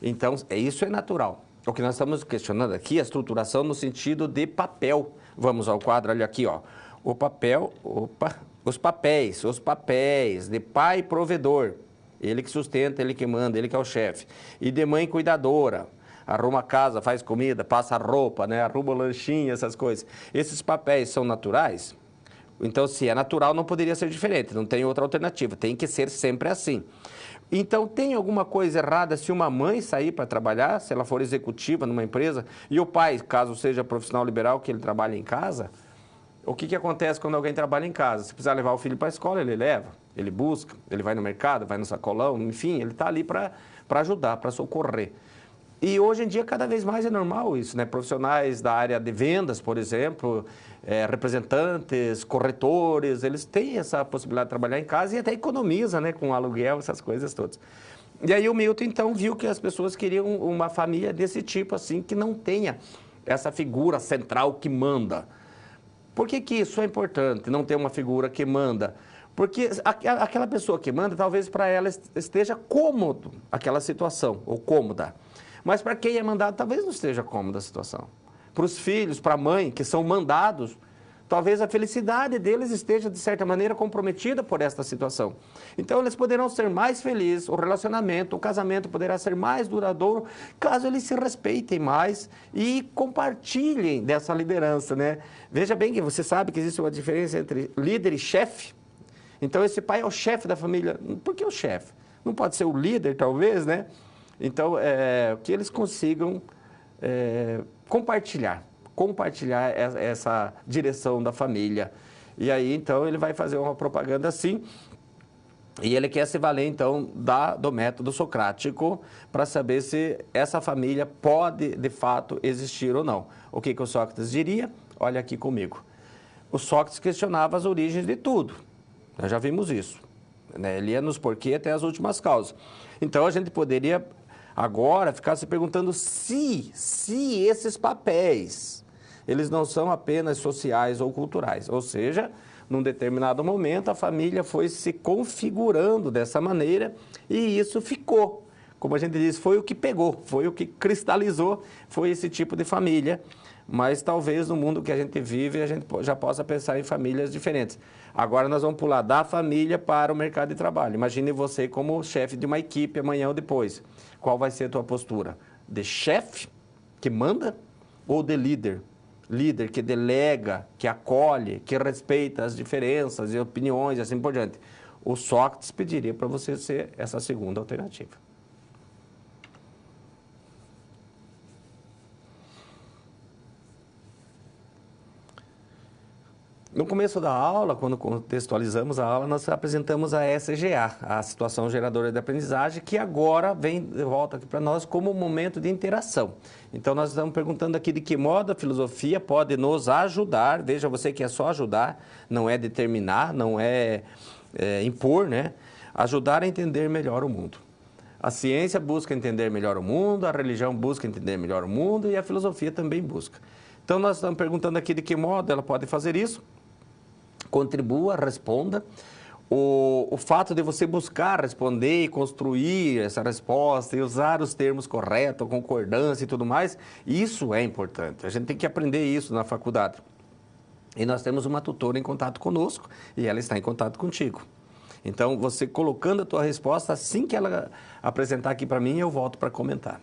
Então, isso é natural. O que nós estamos questionando aqui é a estruturação no sentido de papel. Vamos ao quadro, olha aqui, ó. O papel, os papéis de pai provedor, ele que sustenta, ele que manda, ele que é o chefe, e de mãe cuidadora, arruma a casa, faz comida, passa roupa, né, arruma lanchinho, essas coisas. Esses papéis são naturais? Então, se é natural, não poderia ser diferente, não tem outra alternativa, tem que ser sempre assim. Então, tem alguma coisa errada se uma mãe sair para trabalhar, se ela for executiva numa empresa, e o pai, caso seja profissional liberal, que ele trabalha em casa? O que acontece quando alguém trabalha em casa? Se precisar levar o filho para a escola, ele leva, ele busca, ele vai no mercado, vai no sacolão, enfim, ele está ali para ajudar, para socorrer. E hoje em dia, cada vez mais é normal isso, né? Profissionais da área de vendas, por exemplo, representantes, corretores, eles têm essa possibilidade de trabalhar em casa e até economiza, né? Com aluguel, essas coisas todas. E aí o Milton, então, viu que as pessoas queriam uma família desse tipo, assim, que não tenha essa figura central que manda. Por que isso é importante, não ter uma figura que manda? Porque aquela pessoa que manda, talvez para ela esteja cômodo aquela situação, ou cômoda. Mas para quem é mandado, talvez não esteja cômoda a situação. Para os filhos, para a mãe, que são mandados, talvez a felicidade deles esteja, de certa maneira, comprometida por esta situação. Então, eles poderão ser mais felizes, o relacionamento, o casamento poderá ser mais duradouro, caso eles se respeitem mais e compartilhem dessa liderança, né? Veja bem que você sabe que existe uma diferença entre líder e chefe. Então, esse pai é o chefe da família. Por que o chefe? Não pode ser o líder, talvez, né? Então, que eles consigam compartilhar essa direção da família. E aí, então, ele vai fazer uma propaganda assim, e ele quer se valer, então, do método socrático para saber se essa família pode, de fato, existir ou não. O que o Sócrates diria? Olha aqui comigo. O Sócrates questionava as origens de tudo. Nós já vimos isso, né? Ele ia nos porquê até as últimas causas. Então, a gente poderia Agora, ficar se perguntando se esses papéis, eles não são apenas sociais ou culturais. Ou seja, num determinado momento, a família foi se configurando dessa maneira e isso ficou. Como a gente diz, foi o que pegou, foi o que cristalizou, foi esse tipo de família. Mas talvez no mundo que a gente vive, a gente já possa pensar em famílias diferentes. Agora nós vamos pular da família para o mercado de trabalho. Imagine você como chefe de uma equipe amanhã ou depois. Qual vai ser a tua postura? De chefe, que manda, ou de líder? Líder que delega, que acolhe, que respeita as diferenças e opiniões e assim por diante. O Sócrates pediria para você ser essa segunda alternativa. No começo da aula, quando contextualizamos a aula, nós apresentamos a SGA, a Situação Geradora de Aprendizagem, que agora vem de volta aqui para nós como um momento de interação. Então, nós estamos perguntando aqui de que modo a filosofia pode nos ajudar, veja você que é só ajudar, não é determinar, não é impor, né? Ajudar a entender melhor o mundo. A ciência busca entender melhor o mundo, a religião busca entender melhor o mundo e a filosofia também busca. Então, nós estamos perguntando aqui de que modo ela pode fazer isso. Contribua, responda. O fato de você buscar responder e construir essa resposta e usar os termos corretos, concordância e tudo mais, isso é importante. A gente tem que aprender isso na faculdade. E nós temos uma tutora em contato conosco e ela está em contato contigo. Então, você colocando a tua resposta, assim que ela apresentar aqui para mim, eu volto para comentar.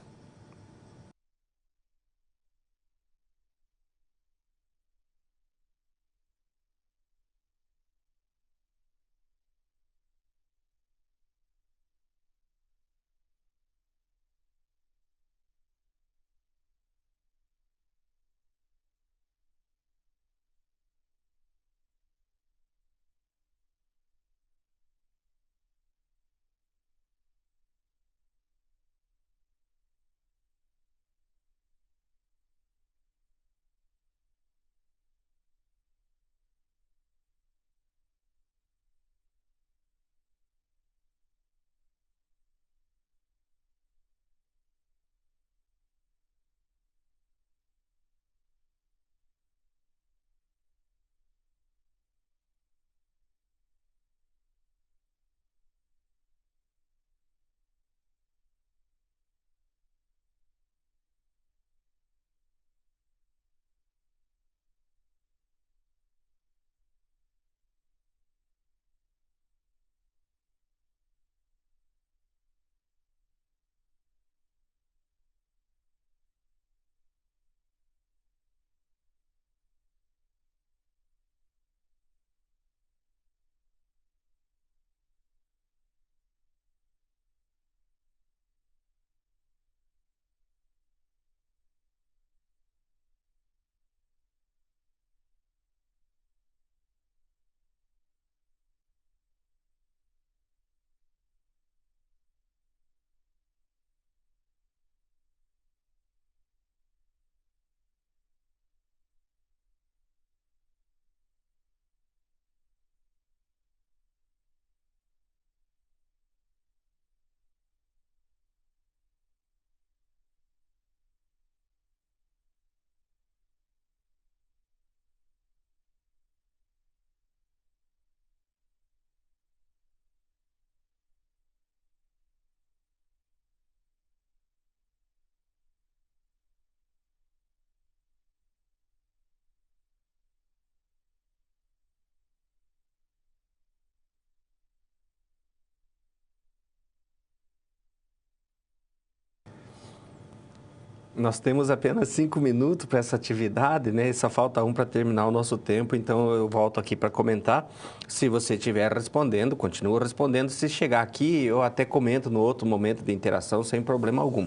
Nós temos apenas 5 minutos para essa atividade, né? E só falta um para terminar o nosso tempo, então eu volto aqui para comentar. Se você estiver respondendo, continua respondendo. Se chegar aqui, eu até comento no outro momento de interação, sem problema algum.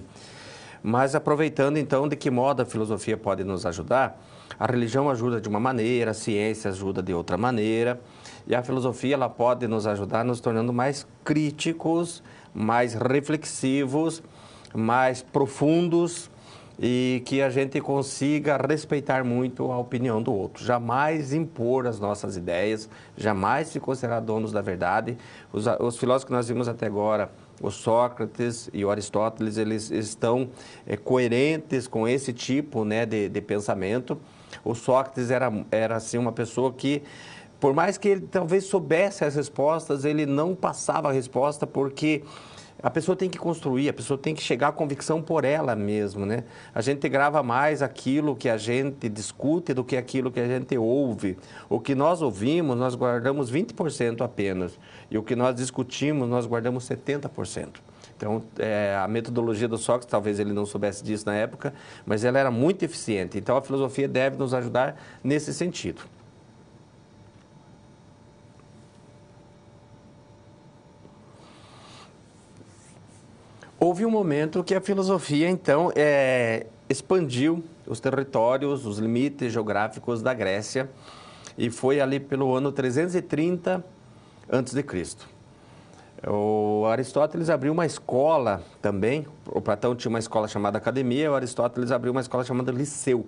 Mas aproveitando então de que modo a filosofia pode nos ajudar, a religião ajuda de uma maneira, a ciência ajuda de outra maneira, e a filosofia ela pode nos ajudar nos tornando mais críticos, mais reflexivos, mais profundos, e que a gente consiga respeitar muito a opinião do outro. Jamais impor as nossas ideias, jamais se considerar donos da verdade. Os filósofos que nós vimos até agora, o Sócrates e o Aristóteles, eles estão coerentes com esse tipo, né, de pensamento. O Sócrates era assim, uma pessoa que, por mais que ele talvez soubesse as respostas, ele não passava a resposta porque a pessoa tem que construir, a pessoa tem que chegar à convicção por ela mesma, né? A gente grava mais aquilo que a gente discute do que aquilo que a gente ouve. O que nós ouvimos, nós guardamos 20% apenas. E o que nós discutimos, nós guardamos 70%. Então, a metodologia do Sócrates, talvez ele não soubesse disso na época, mas ela era muito eficiente. Então, a filosofia deve nos ajudar nesse sentido. Houve um momento que a filosofia, então, expandiu os territórios, os limites geográficos da Grécia, e foi ali pelo ano 330 a.C. O Aristóteles abriu uma escola também, o Platão tinha uma escola chamada Academia, o Aristóteles abriu uma escola chamada Liceu,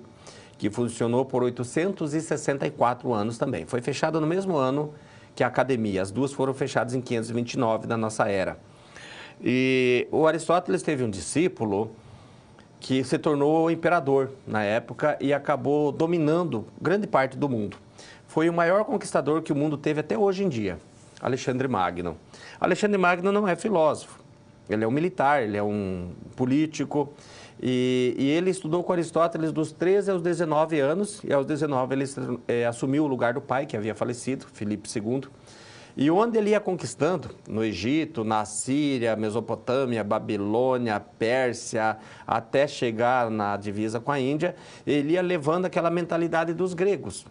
que funcionou por 864 anos também. Foi fechada no mesmo ano que a Academia, as duas foram fechadas em 529 da nossa era. E o Aristóteles teve um discípulo que se tornou imperador na época e acabou dominando grande parte do mundo. Foi o maior conquistador que o mundo teve até hoje em dia, Alexandre Magno. Alexandre Magno não é filósofo, ele é um militar, ele é um político e ele estudou com Aristóteles dos 13 aos 19 anos e aos 19 ele assumiu o lugar do pai, que havia falecido, Filipe II. E onde ele ia conquistando, no Egito, na Síria, Mesopotâmia, Babilônia, Pérsia, até chegar na divisa com a Índia, ele ia levando aquela mentalidade dos gregos.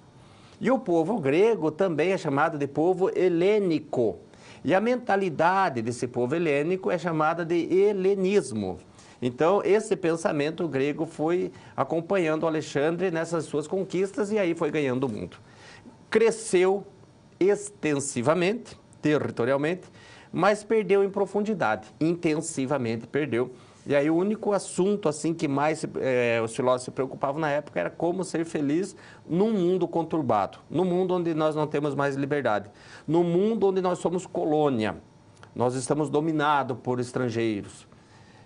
E o povo grego também é chamado de povo helênico. E a mentalidade desse povo helênico é chamada de helenismo. Então, esse pensamento grego foi acompanhando o Alexandre nessas suas conquistas e aí foi ganhando o mundo. Cresceu extensivamente, territorialmente, mas perdeu em profundidade, intensivamente perdeu. E aí o único assunto assim que mais os filósofos se preocupavam na época era como ser feliz num mundo conturbado, num mundo onde nós não temos mais liberdade, num mundo onde nós somos colônia, nós estamos dominados por estrangeiros.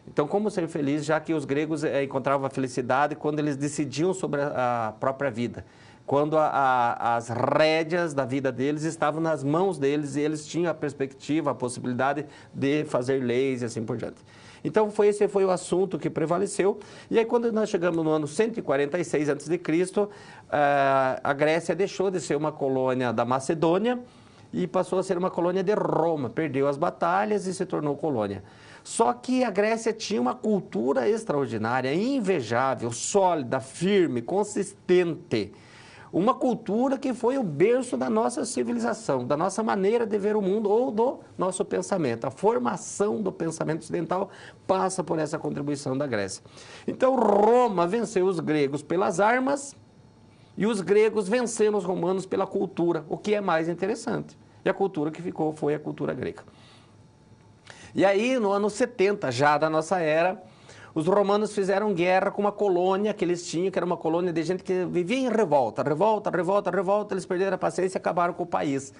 Então, como ser feliz, já que os gregos encontravam a felicidade quando eles decidiam sobre a própria vida, quando as rédeas da vida deles estavam nas mãos deles e eles tinham a perspectiva, a possibilidade de fazer leis e assim por diante. Então, esse foi o assunto que prevaleceu. E aí, quando nós chegamos no ano 146 a.C., a Grécia deixou de ser uma colônia da Macedônia e passou a ser uma colônia de Roma. Perdeu as batalhas e se tornou colônia. Só que a Grécia tinha uma cultura extraordinária, invejável, sólida, firme, consistente. Uma cultura que foi o berço da nossa civilização, da nossa maneira de ver o mundo ou do nosso pensamento. A formação do pensamento ocidental passa por essa contribuição da Grécia. Então, Roma venceu os gregos pelas armas e os gregos venceram os romanos pela cultura, o que é mais interessante. E a cultura que ficou foi a cultura grega. E aí, no ano 70, já da nossa era, os romanos fizeram guerra com uma colônia que eles tinham, que era uma colônia de gente que vivia em revolta. Eles perderam a paciência e acabaram com o país.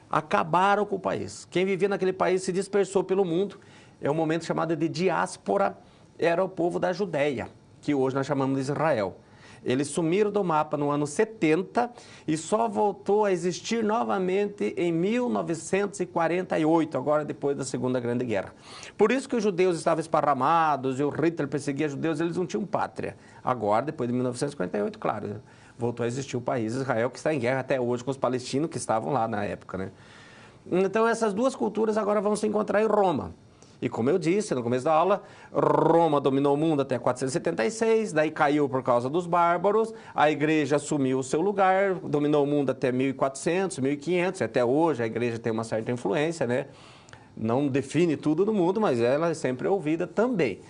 Acabaram com o país. Quem vivia naquele país se dispersou pelo mundo. É um momento chamado de diáspora, era o povo da Judéia, que hoje nós chamamos de Israel. Eles sumiram do mapa no ano 70 e só voltou a existir novamente em 1948, agora depois da Segunda Grande Guerra. Por isso que os judeus estavam esparramados e o Hitler perseguia judeus, eles não tinham pátria. Agora, depois de 1948, claro, voltou a existir o país Israel, que está em guerra até hoje com os palestinos que estavam lá na época, né? Então, essas duas culturas agora vão se encontrar em Roma. E como eu disse no começo da aula, Roma dominou o mundo até 476, daí caiu por causa dos bárbaros, a igreja assumiu o seu lugar, dominou o mundo até 1400, 1500, até hoje a igreja tem uma certa influência, né? Não define tudo no mundo, mas ela é sempre ouvida também.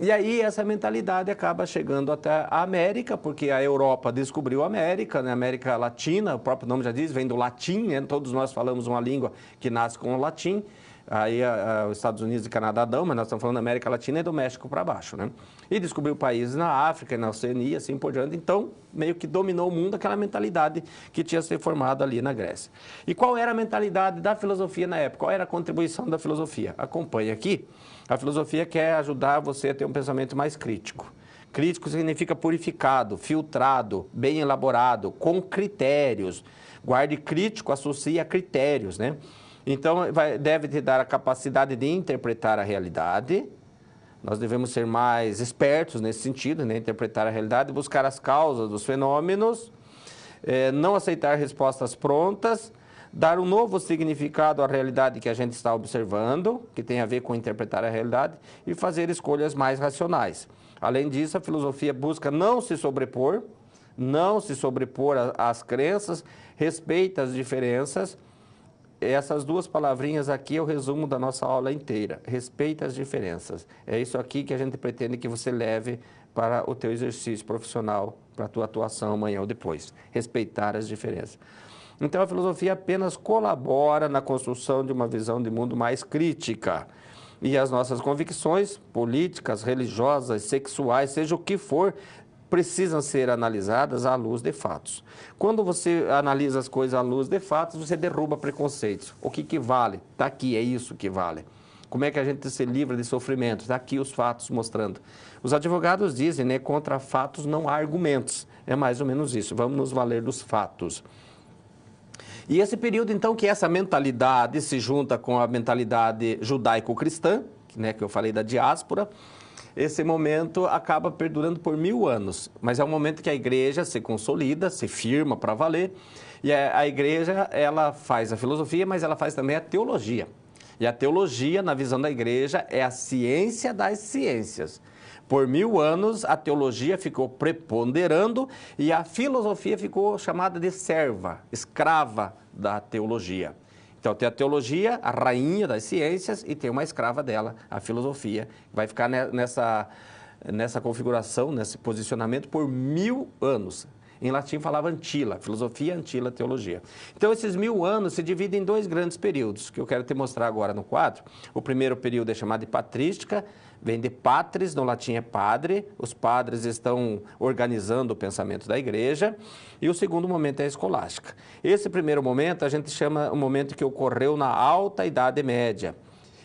E aí essa mentalidade acaba chegando até a América, porque a Europa descobriu a América, né? A América Latina, o próprio nome já diz, vem do latim, né? Todos nós falamos uma língua que nasce com o latim. Aí os Estados Unidos e Canadá dão, mas nós estamos falando da América Latina e do México para baixo, né? E descobriu países na África, na Oceania, assim por diante. Então, meio que dominou o mundo aquela mentalidade que tinha sido formada ali na Grécia. E qual era a mentalidade da filosofia na época? Qual era a contribuição da filosofia? Acompanhe aqui. A filosofia quer ajudar você a ter um pensamento mais crítico. Crítico significa purificado, filtrado, bem elaborado, com critérios. Guarde crítico, associa a critérios, né? Então, deve te dar a capacidade de interpretar a realidade. Nós devemos ser mais espertos nesse sentido, né? Interpretar a realidade, buscar as causas dos fenômenos, não aceitar respostas prontas, dar um novo significado à realidade que a gente está observando, que tem a ver com interpretar a realidade, e fazer escolhas mais racionais. Além disso, a filosofia busca não se sobrepor às crenças, respeita as diferenças. Essas duas palavrinhas aqui é o resumo da nossa aula inteira. Respeita as diferenças. É isso aqui que a gente pretende que você leve para o teu exercício profissional, para a tua atuação amanhã ou depois. Respeitar as diferenças. Então, a filosofia apenas colabora na construção de uma visão de mundo mais crítica. E as nossas convicções políticas, religiosas, sexuais, seja o que for, precisam ser analisadas à luz de fatos. Quando você analisa as coisas à luz de fatos, você derruba preconceitos. O que vale? Está aqui, é isso que vale. Como é que a gente se livra de sofrimento? Está aqui os fatos mostrando. Os advogados dizem, né, contra fatos não há argumentos. É mais ou menos isso. Vamos nos valer dos fatos. E esse período, então, que essa mentalidade se junta com a mentalidade judaico-cristã, né, que eu falei da diáspora, esse momento acaba perdurando por 1000 anos. Mas é um momento que a igreja se consolida, se firma para valer. E a igreja, ela faz a filosofia, mas ela faz também a teologia. E a teologia, na visão da igreja, é a ciência das ciências. Por 1000 anos, a teologia ficou preponderando e a filosofia ficou chamada de serva, escrava da teologia. Então, tem a teologia, a rainha das ciências, e tem uma escrava dela, a filosofia. Vai ficar nessa configuração, nesse posicionamento por 1000 anos. Em latim falava antila, filosofia, antila, teologia. Então, esses 1000 anos se dividem em 2 grandes períodos, que eu quero te mostrar agora no quadro. O primeiro período é chamado de patrística, vem de patris, no latim é padre, os padres estão organizando o pensamento da igreja, e o segundo momento é a escolástica. Esse primeiro momento a gente chama o momento que ocorreu na Alta Idade Média,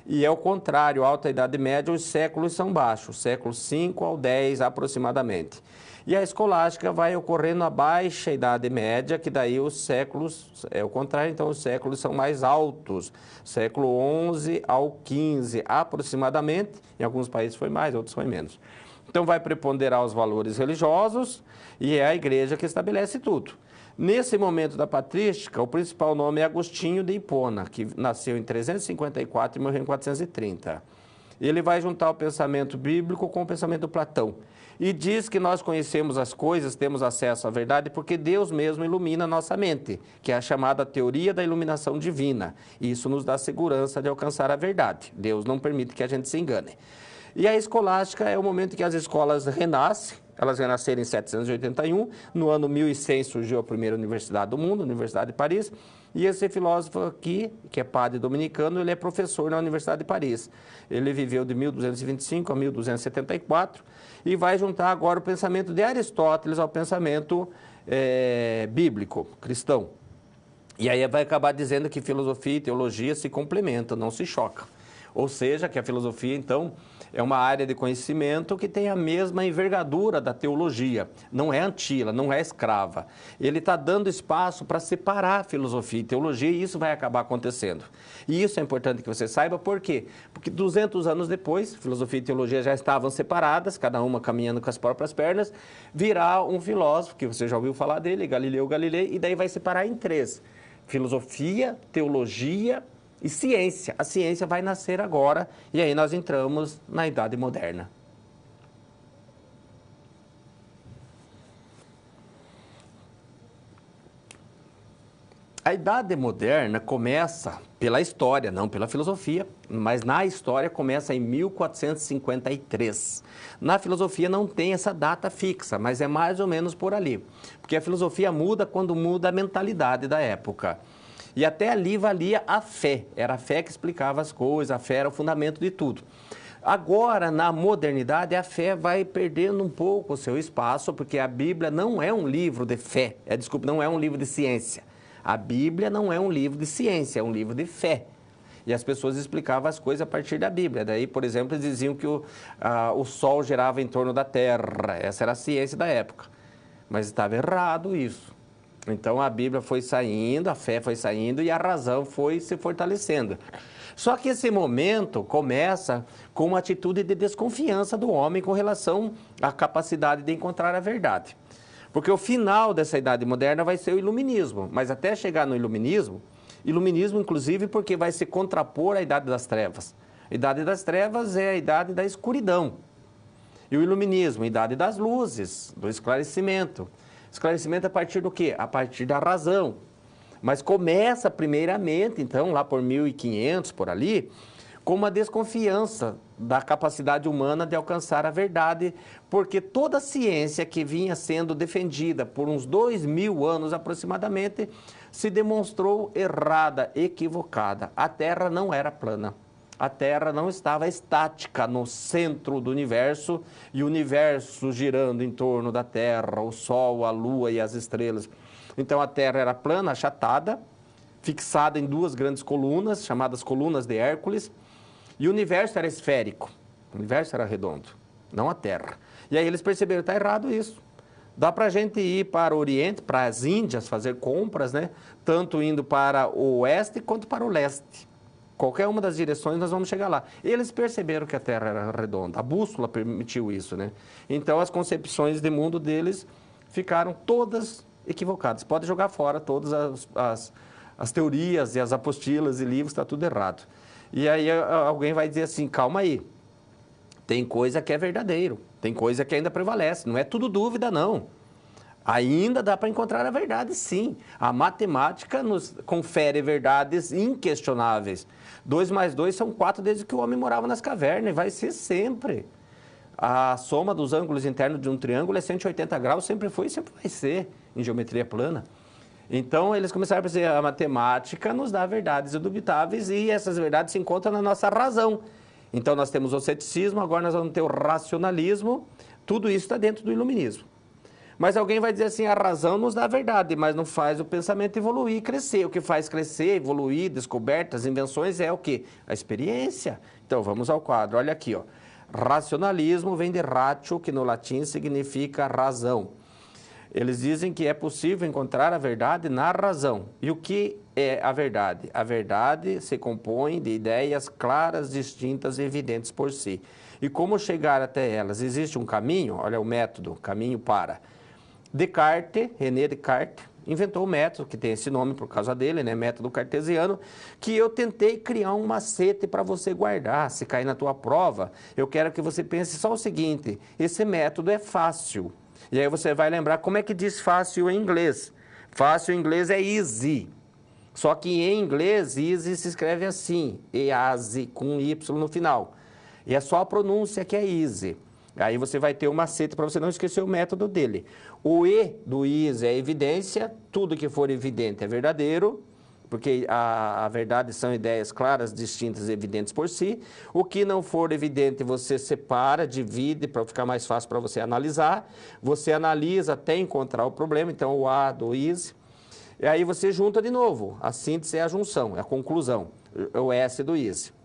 e é o contrário, a Alta Idade Média, os séculos são baixos, séculos 5 ao 10 aproximadamente. E a escolástica vai ocorrer na Baixa Idade Média, que daí os séculos, é o contrário, então os séculos são mais altos, século 11 ao 15 aproximadamente, em alguns países foi mais, outros foi menos. Então vai preponderar os valores religiosos e é a igreja que estabelece tudo. Nesse momento da patrística, o principal nome é Agostinho de Hipona, que nasceu em 354 e morreu em 430. Ele vai juntar o pensamento bíblico com o pensamento de Platão. E diz que nós conhecemos as coisas, temos acesso à verdade, porque Deus mesmo ilumina a nossa mente, que é a chamada teoria da iluminação divina. E isso nos dá segurança de alcançar a verdade. Deus não permite que a gente se engane. E a escolástica é o momento que as escolas renascem. Elas renasceram em 781. No ano 1100 surgiu a primeira universidade do mundo, a Universidade de Paris. E esse filósofo aqui, que é padre dominicano, ele é professor na Universidade de Paris. Ele viveu de 1225 a 1274 e vai juntar agora o pensamento de Aristóteles ao pensamento bíblico, cristão. E aí vai acabar dizendo que filosofia e teologia se complementam, não se chocam. Ou seja, que a filosofia, então, é uma área de conhecimento que tem a mesma envergadura da teologia. Não é antila, não é escrava. Ele está dando espaço para separar filosofia e teologia e isso vai acabar acontecendo. E isso é importante que você saiba, por quê? Porque 200 anos depois, filosofia e teologia já estavam separadas, cada uma caminhando com as próprias pernas, virá um filósofo, que você já ouviu falar dele, Galileu Galilei, e daí vai separar em 3. Filosofia, teologia e ciência. A ciência vai nascer agora e aí nós entramos na Idade Moderna. A Idade Moderna começa pela história, não pela filosofia, mas na história começa em 1453. Na filosofia não tem essa data fixa, mas é mais ou menos por ali, porque a filosofia muda quando muda a mentalidade da época. E até ali valia a fé. Era a fé que explicava as coisas, a fé era o fundamento de tudo. Agora, na modernidade, a fé vai perdendo um pouco o seu espaço, porque a Bíblia não é um livro de fé, não é um livro de ciência. A Bíblia não é um livro de ciência, é um livro de fé. E as pessoas explicavam as coisas a partir da Bíblia. Daí, por exemplo, eles diziam que o Sol girava em torno da Terra. Essa era a ciência da época. Mas estava errado isso. Então, a Bíblia foi saindo, a fé foi saindo e a razão foi se fortalecendo. Só que esse momento começa com uma atitude de desconfiança do homem com relação à capacidade de encontrar a verdade. Porque o final dessa idade moderna vai ser o iluminismo. Mas até chegar no iluminismo inclusive porque vai se contrapor à idade das trevas. A idade das trevas é a idade da escuridão. E o iluminismo, a idade das luzes, do esclarecimento. Esclarecimento a partir do quê? A partir da razão. Mas começa primeiramente, então, lá por 1500, por ali, com uma desconfiança da capacidade humana de alcançar a verdade, porque toda a ciência que vinha sendo defendida por uns 2000 anos aproximadamente, se demonstrou errada, equivocada. A Terra não era plana. A Terra não estava estática no centro do universo e o universo girando em torno da Terra, o Sol, a Lua e as estrelas. Então, a Terra era plana, achatada, fixada em duas grandes colunas, chamadas colunas de Hércules, e o universo era esférico, o universo era redondo, não a Terra. E aí eles perceberam, está errado isso. Dá para a gente ir para o Oriente, para as Índias, fazer compras, né? Tanto indo para o oeste quanto para o leste. Qualquer uma das direções nós vamos chegar lá. Eles perceberam que a Terra era redonda, a bússola permitiu isso, né? Então as concepções de mundo deles ficaram todas equivocadas. Pode jogar fora todas as teorias e as apostilas e livros, está tudo errado. E aí alguém vai dizer assim, calma aí, tem coisa que é verdadeiro, tem coisa que ainda prevalece, não é tudo dúvida não. Ainda dá para encontrar a verdade, sim. A matemática nos confere verdades inquestionáveis. 2 mais 2 são 4 desde que o homem morava nas cavernas, e vai ser sempre. A soma dos ângulos internos de um triângulo é 180 graus, sempre foi e sempre vai ser, em geometria plana. Então, eles começaram a dizer, a matemática nos dá verdades indubitáveis e essas verdades se encontram na nossa razão. Então, nós temos o ceticismo, agora nós vamos ter o racionalismo, tudo isso está dentro do iluminismo. Mas alguém vai dizer assim, a razão nos dá a verdade, mas não faz o pensamento evoluir e crescer. O que faz crescer, evoluir, descobertas, invenções é o quê? A experiência. Então, vamos ao quadro, olha aqui, ó. Racionalismo vem de ratio, que no latim significa razão. Eles dizem que é possível encontrar a verdade na razão. E o que é a verdade? A verdade se compõe de ideias claras, distintas e evidentes por si. E como chegar até elas? Existe um caminho? Olha o método, caminho para. Descartes, René Descartes, inventou o método, que tem esse nome por causa dele, né? Método cartesiano, que eu tentei criar um macete para você guardar. Se cair na tua prova, eu quero que você pense só o seguinte, esse método é fácil. E aí você vai lembrar como é que diz fácil em inglês. Fácil em inglês é easy. Só que em inglês, easy se escreve assim, easy, com Y no final. E é só a pronúncia que é easy. Aí você vai ter um macete para você não esquecer o método dele. O E do easy é evidência, tudo que for evidente é verdadeiro, porque a verdade são ideias claras, distintas e evidentes por si. O que não for evidente, você separa, divide, para ficar mais fácil para você analisar. Você analisa até encontrar o problema, então o A do easy. E aí você junta de novo. A síntese é a junção, é a conclusão. O S do easy.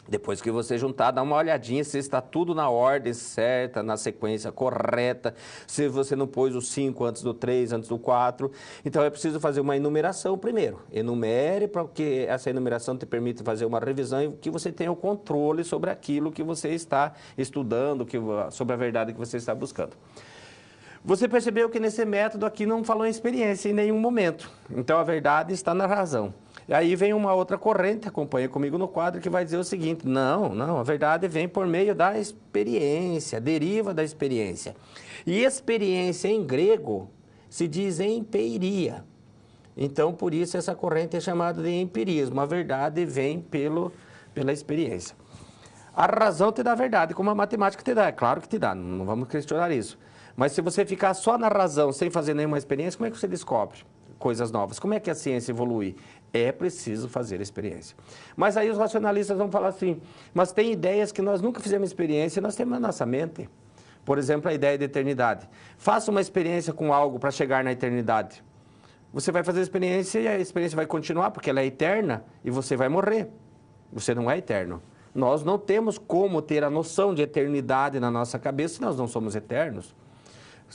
Depois que você juntar, dá uma olhadinha se está tudo na ordem certa, na sequência correta, se você não pôs o 5 antes do 3, antes do 4. Então, é preciso fazer uma enumeração primeiro. Enumere para que essa enumeração te permita fazer uma revisão e que você tenha o controle sobre aquilo que você está estudando, sobre a verdade que você está buscando. Você percebeu que nesse método aqui não falou em experiência em nenhum momento. Então, a verdade está na razão. E aí vem uma outra corrente, acompanha comigo no quadro, que vai dizer o seguinte, não, a verdade vem por meio da experiência, deriva da experiência. E experiência em grego se diz empeiria. Então, por isso, essa corrente é chamada de empirismo. A verdade vem pela experiência. A razão te dá a verdade, como a matemática te dá. É claro que te dá, não vamos questionar isso. Mas se você ficar só na razão, sem fazer nenhuma experiência, como é que você descobre? coisas novas. Como é que a ciência evolui? É preciso fazer experiência. Mas aí os racionalistas vão falar assim, mas tem ideias que nós nunca fizemos experiência e nós temos na nossa mente. Por exemplo, a ideia de eternidade. Faça uma experiência com algo para chegar na eternidade. Você vai fazer a experiência e a experiência vai continuar, porque ela é eterna e você vai morrer. Você não é eterno. Nós não temos como ter a noção de eternidade na nossa cabeça se nós não somos eternos.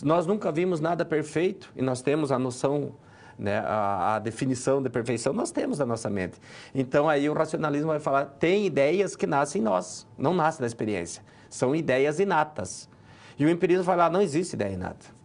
Nós nunca vimos nada perfeito e nós temos a noção, né, a definição de perfeição, nós temos na nossa mente. Então aí o racionalismo vai falar, tem ideias que nascem em nós, não nascem da experiência. São ideias inatas. E o empirismo vai falar, não existe ideia inata.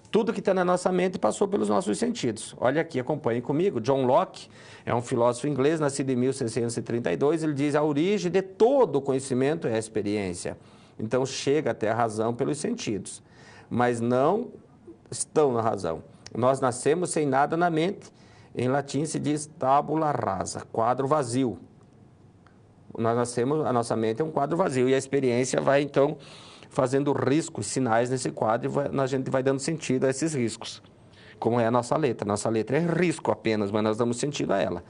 Tudo que está na nossa mente passou pelos nossos sentidos. Olha aqui, acompanhe comigo. John Locke é um filósofo inglês, nascido em 1632. Ele diz, a origem de todo o conhecimento é a experiência. Então, chega até a razão pelos sentidos. Mas não estão na razão. Nós nascemos sem nada na mente. Em latim se diz tabula rasa, quadro vazio. Nós nascemos, a nossa mente é um quadro vazio. E a experiência vai, então, fazendo riscos, sinais nesse quadro, e a gente vai dando sentido a esses riscos, como é a nossa letra. Nossa letra é risco apenas, mas nós damos sentido a ela.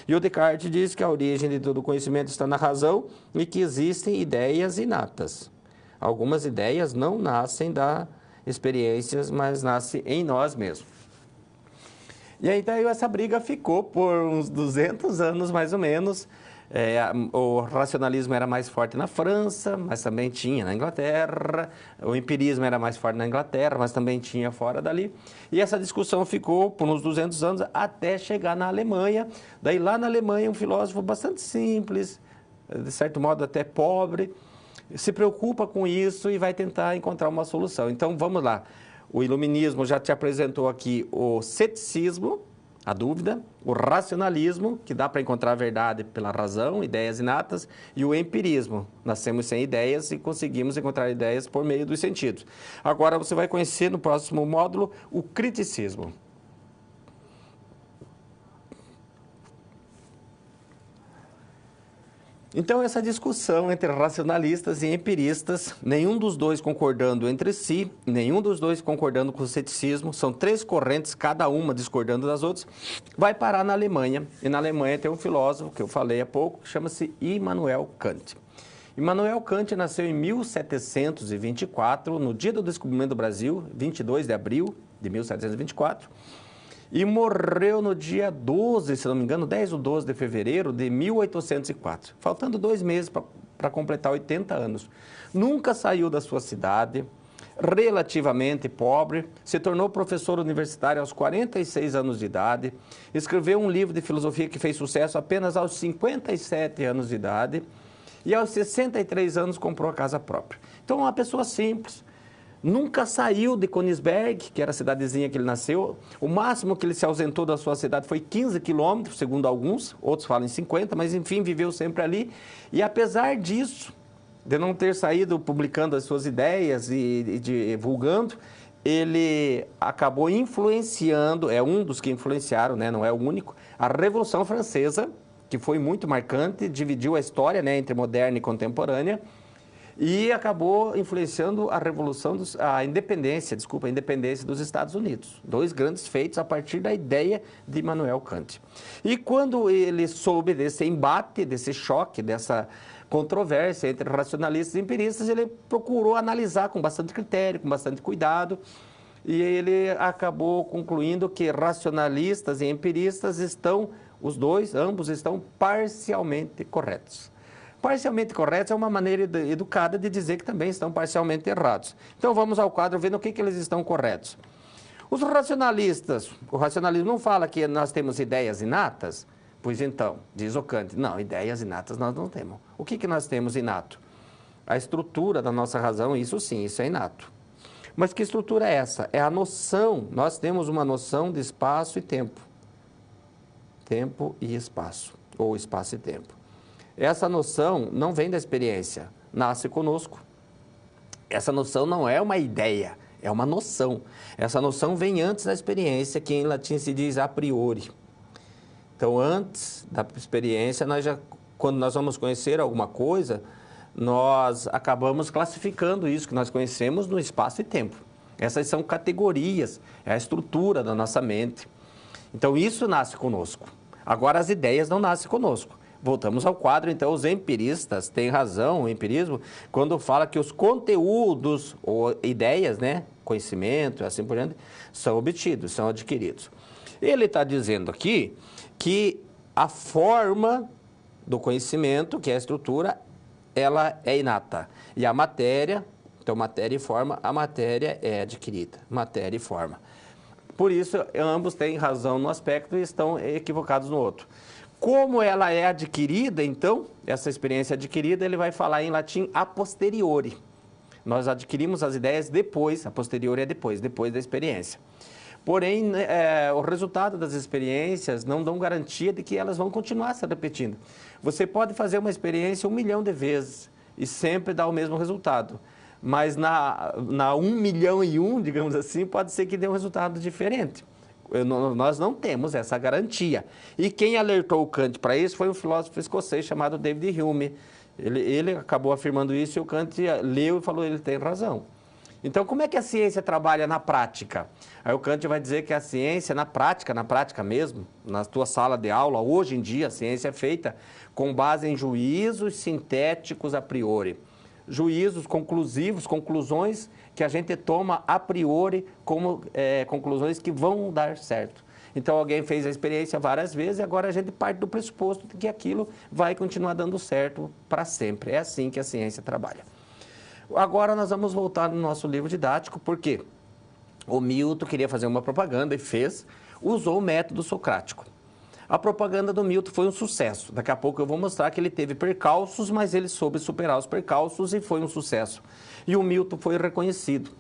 E o Descartes diz que a origem de todo conhecimento está na razão e que existem ideias inatas. Algumas ideias não nascem da experiências, mas nascem em nós mesmos. E aí daí essa briga ficou por uns 200 anos, mais ou menos. O racionalismo era mais forte na França, mas também tinha na Inglaterra. O empirismo era mais forte na Inglaterra, mas também tinha fora dali. E essa discussão ficou por uns 200 anos até chegar na Alemanha. Daí lá na Alemanha um filósofo bastante simples, de certo modo até pobre, se preocupa com isso e vai tentar encontrar uma solução. Então vamos lá. O iluminismo já te apresentou aqui o ceticismo, a dúvida, o racionalismo, que dá para encontrar a verdade pela razão, ideias inatas, e o empirismo. Nascemos sem ideias e conseguimos encontrar ideias por meio dos sentidos. Agora você vai conhecer no próximo módulo o criticismo. Então, essa discussão entre racionalistas e empiristas, nenhum dos dois concordando entre si, nenhum dos dois concordando com o ceticismo, são três correntes, cada uma discordando das outras, vai parar na Alemanha. E na Alemanha tem um filósofo, que eu falei há pouco, que chama-se Immanuel Kant. Immanuel Kant nasceu em 1724, no dia do descobrimento do Brasil, 22 de abril de 1724, e morreu no dia 12, se não me engano, 10 ou 12 de fevereiro de 1804, faltando 2 meses para completar 80 anos. Nunca saiu da sua cidade, relativamente pobre, se tornou professor universitário aos 46 anos de idade, escreveu um livro de filosofia que fez sucesso apenas aos 57 anos de idade e aos 63 anos comprou a casa própria. Então, uma pessoa simples. Nunca saiu de Königsberg, que era a cidadezinha que ele nasceu. O máximo que ele se ausentou da sua cidade foi 15 quilômetros, segundo alguns, outros falam em 50, mas enfim, viveu sempre ali. E apesar disso, de não ter saído publicando as suas ideias e divulgando, ele acabou influenciando, é um dos que influenciaram, né, não é o único, a Revolução Francesa, que foi muito marcante, dividiu a história, né, entre moderna e contemporânea, e acabou influenciando a independência dos Estados Unidos. 2 grandes feitos a partir da ideia de Immanuel Kant. E quando ele soube desse embate, desse choque, dessa controvérsia entre racionalistas e empiristas, ele procurou analisar com bastante critério, com bastante cuidado, e ele acabou concluindo que racionalistas e empiristas ambos estão parcialmente corretos. Parcialmente corretos é uma maneira educada de dizer que também estão parcialmente errados. Então vamos ao quadro ver no que eles estão corretos. Os racionalistas, o racionalismo não fala que nós temos ideias inatas? Pois então, diz o Kant, não, ideias inatas nós não temos. O que nós temos inato? A estrutura da nossa razão, isso sim, isso é inato. Mas que estrutura é essa? É a noção, nós temos uma noção de espaço e tempo. Tempo e espaço, ou espaço e tempo. Essa noção não vem da experiência, nasce conosco. Essa noção não é uma ideia, é uma noção. Essa noção vem antes da experiência, que em latim se diz a priori. Então, antes da experiência, quando nós vamos conhecer alguma coisa, nós acabamos classificando isso que nós conhecemos no espaço e tempo. Essas são categorias, é a estrutura da nossa mente. Então, isso nasce conosco. Agora, as ideias não nascem conosco. Voltamos ao quadro, então, os empiristas têm razão, o empirismo, quando fala que os conteúdos ou ideias, né, conhecimento, assim por diante, são obtidos, são adquiridos. Ele está dizendo aqui que a forma do conhecimento, que é a estrutura, ela é inata. E a matéria, então matéria e forma, a matéria é adquirida, matéria e forma. Por isso, ambos têm razão no aspecto e estão equivocados no outro. Como ela é adquirida, então, essa experiência adquirida, ele vai falar em latim a posteriori. Nós adquirimos as ideias depois, a posteriori é depois da experiência. Porém, o resultado das experiências não dão garantia de que elas vão continuar se repetindo. Você pode fazer uma experiência 1 milhão de vezes e sempre dar o mesmo resultado. Mas na 1 milhão e 1, digamos assim, pode ser que dê um resultado diferente. Nós não temos essa garantia. E quem alertou o Kant para isso foi um filósofo escocês chamado David Hume. Ele acabou afirmando isso e o Kant leu e falou, ele tem razão. Então, como é que a ciência trabalha na prática? Aí o Kant vai dizer que a ciência, na prática mesmo, na tua sala de aula, hoje em dia, a ciência é feita com base em juízos sintéticos a priori. Juízos conclusivos, conclusões que a gente toma a priori como conclusões que vão dar certo. Então, alguém fez a experiência várias vezes e agora a gente parte do pressuposto de que aquilo vai continuar dando certo para sempre. É assim que a ciência trabalha. Agora nós vamos voltar no nosso livro didático, porque o Milton queria fazer uma propaganda e fez, usou o método socrático. A propaganda do Milton foi um sucesso. Daqui a pouco eu vou mostrar que ele teve percalços, mas ele soube superar os percalços e foi um sucesso. E o Milton foi reconhecido.